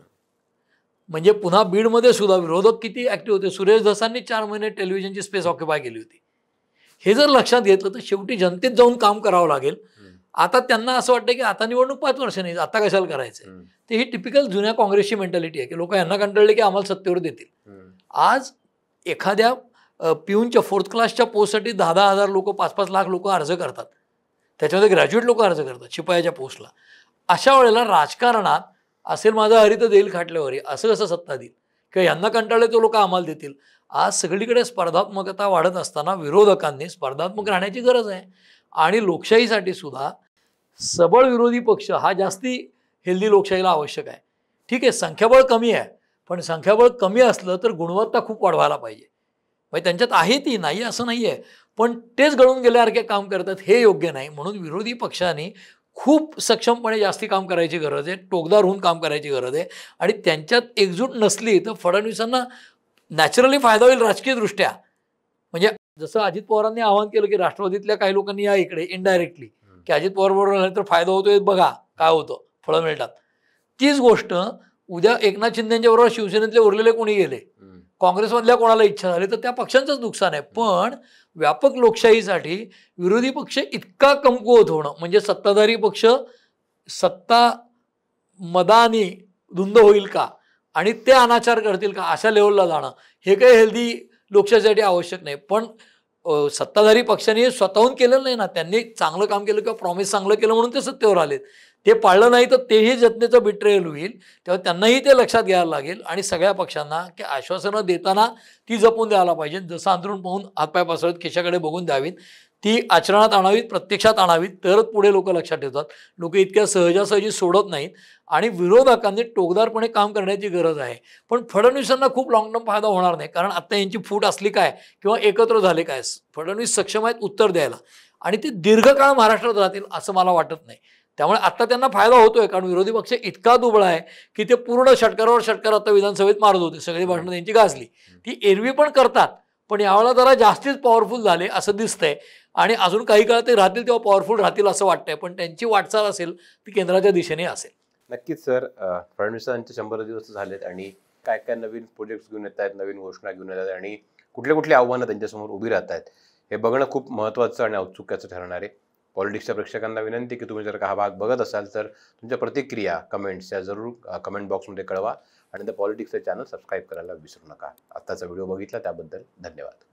Speaker 1: म्हणजे पुन्हा बीडमध्ये सुद्धा विरोधक किती ॲक्टिव्ह होते. सुरेश धसांनी 4 महिने टेलिव्हिजनची स्पेस ऑक्युपाय केली होती. हे जर लक्षात घेतलं तर शेवटी जनतेत जाऊन काम करावं लागेल. आता त्यांना असं वाटतं की आता निवडणूक 5 वर्ष नाही, आता कशाला करायचं. ते ही टिपिकल जुन्या काँग्रेसची मेंटॅलिटी आहे की लोक यांना कंटाळले की आम्हाला सत्तेवर देतील. आज एखाद्या पिऊनच्या 4th क्लासच्या पोस्टसाठी 10,000 लोक, 5-5 लाख लोक अर्ज करतात, त्याच्यामध्ये ग्रॅज्युएट लोक अर्ज करतात शिपायाच्या पोस्टला. अशा वेळेला राजकारणात असेल माझा हरित देईल खाटल्यावरी, असं कसं सत्ता देईल, किंवा यांना कंटाळले तो लोक आम्हाला देतील. आज सगळीकडे स्पर्धात्मकता वाढत असताना विरोधकांनी स्पर्धात्मक राहण्याची गरज आहे. आणि लोकशाहीसाठी सुद्धा सबळ विरोधी पक्ष हा जास्ती हेल्दी लोकशाहीला आवश्यक आहे. ठीक आहे, संख्याबळ कमी आहे, पण संख्याबळ कमी असलं तर गुणवत्ता खूप वाढवायला पाहिजे. म्हणजे त्यांच्यात आहे ती, नाही असं नाही आहे, पण तेच गळून गेल्यासारखे काम करतात, हे योग्य नाही. म्हणून विरोधी पक्षांनी खूप सक्षमपणे जास्ती काम करायची गरज आहे, टोकदार होऊन काम करायची गरज आहे. आणि त्यांच्यात एकजूट नसली तर फडणवीसांना नॅचरली फायदा होईल राजकीयदृष्ट्या. म्हणजे जसं अजित पवारांनी आवाहन केलं की राष्ट्रवादीतल्या काही लोकांनी या इकडे इनडायरेक्टली, की अजित पवार बरोबर झालं तर फायदा होतोय, बघा काय होतं, फळं मिळतात. तीच गोष्ट उद्या एकनाथ शिंदेच्या बरोबर शिवसेनेतले उरलेले कोणी गेले, काँग्रेसमधल्या कोणाला इच्छा झाली, तर त्या पक्षांचंच नुकसान आहे. पण व्यापक लोकशाहीसाठी विरोधी पक्ष इतका कमकुवत होणं, म्हणजे सत्ताधारी पक्ष सत्ता मदानी धुंद होईल का आणि ते अनाचार करतील का, अशा लेवलला जाणं हे काही हेल्दी लोकशाहीसाठी आवश्यक नाही. पण सत्ताधारी पक्षाने स्वतःहून केलेलं नाही ना, त्यांनी चांगलं काम केलं किंवा प्रॉमिस चांगलं केलं म्हणून ते सत्तेवर आलेत. ते पाळलं नाही तर तेही जनतेचं बिट्रेयल होईल. तेव्हा त्यांनाही ते लक्षात घ्यायला लागेल आणि सगळ्या पक्षांना की आश्वासनं देताना ती जपून द्यायला पाहिजे. जसं अंतरून पाहून हातपाय पसरत खिशाकडे बघून द्यावीत, ती आचरणात आणावीत, प्रत्यक्षात आणावीत, तरच पुढे लोक लक्षात ठेवतात. लोक इतक्या सहजासहजी सोडत नाहीत आणि विरोधकांनी टोकदारपणे काम करण्याची गरज आहे. पण फडणवीसांना खूप लॉंग टर्म फायदा होणार नाही, कारण आता यांची फूट असली काय किंवा एकत्र झाले काय. फडणवीस सक्षम आहेत उत्तर द्यायला आणि ते दीर्घकाळ महाराष्ट्रात राहतील असं मला वाटत नाही. त्यामुळे आता त्यांना फायदा होतोय, कारण विरोधी पक्ष इतका दुबळा आहे की ते पूर्ण षटकारावर षटकार आता विधानसभेत मारत होते. सगळी भाषणं त्यांची गाजली, ती एरवी पण करतात, पण यावेळेला जरा जास्तीच पॉवरफुल झाले असं दिसतंय. आणि अजून काही काळ ते राहतील तेव्हा पॉवरफुल राहतील असं वाटतंय. पण त्यांची वाटचाल असेल ती केंद्राच्या दिशेने असेल.
Speaker 2: नक्कीच सर, फडणवीसांचे 100 दिवस झालेत आणि काय काय नवीन प्रोजेक्ट्स घेऊन येत आहेत, नवीन घोषणा घेऊन येत आहेत आणि कुठले कुठले आव्हानं त्यांच्यासमोर उभी राहत आहेत हे बघणं खूप महत्त्वाचं आणि औत्सुक्याचं ठरणार आहे. पॉलिटिक्सच्या प्रेक्षकांना विनंती की तुम्ही जर का हा भाग बघत असाल तर तुमच्या प्रतिक्रिया कमेंट्स या जरूर कमेंट बॉक्समध्ये कळवा आणि द पॉलिटिक्सचे चॅनल सबस्क्राईब करायला विसरू नका. आत्ताचा व्हिडिओ बघितला त्याबद्दल धन्यवाद.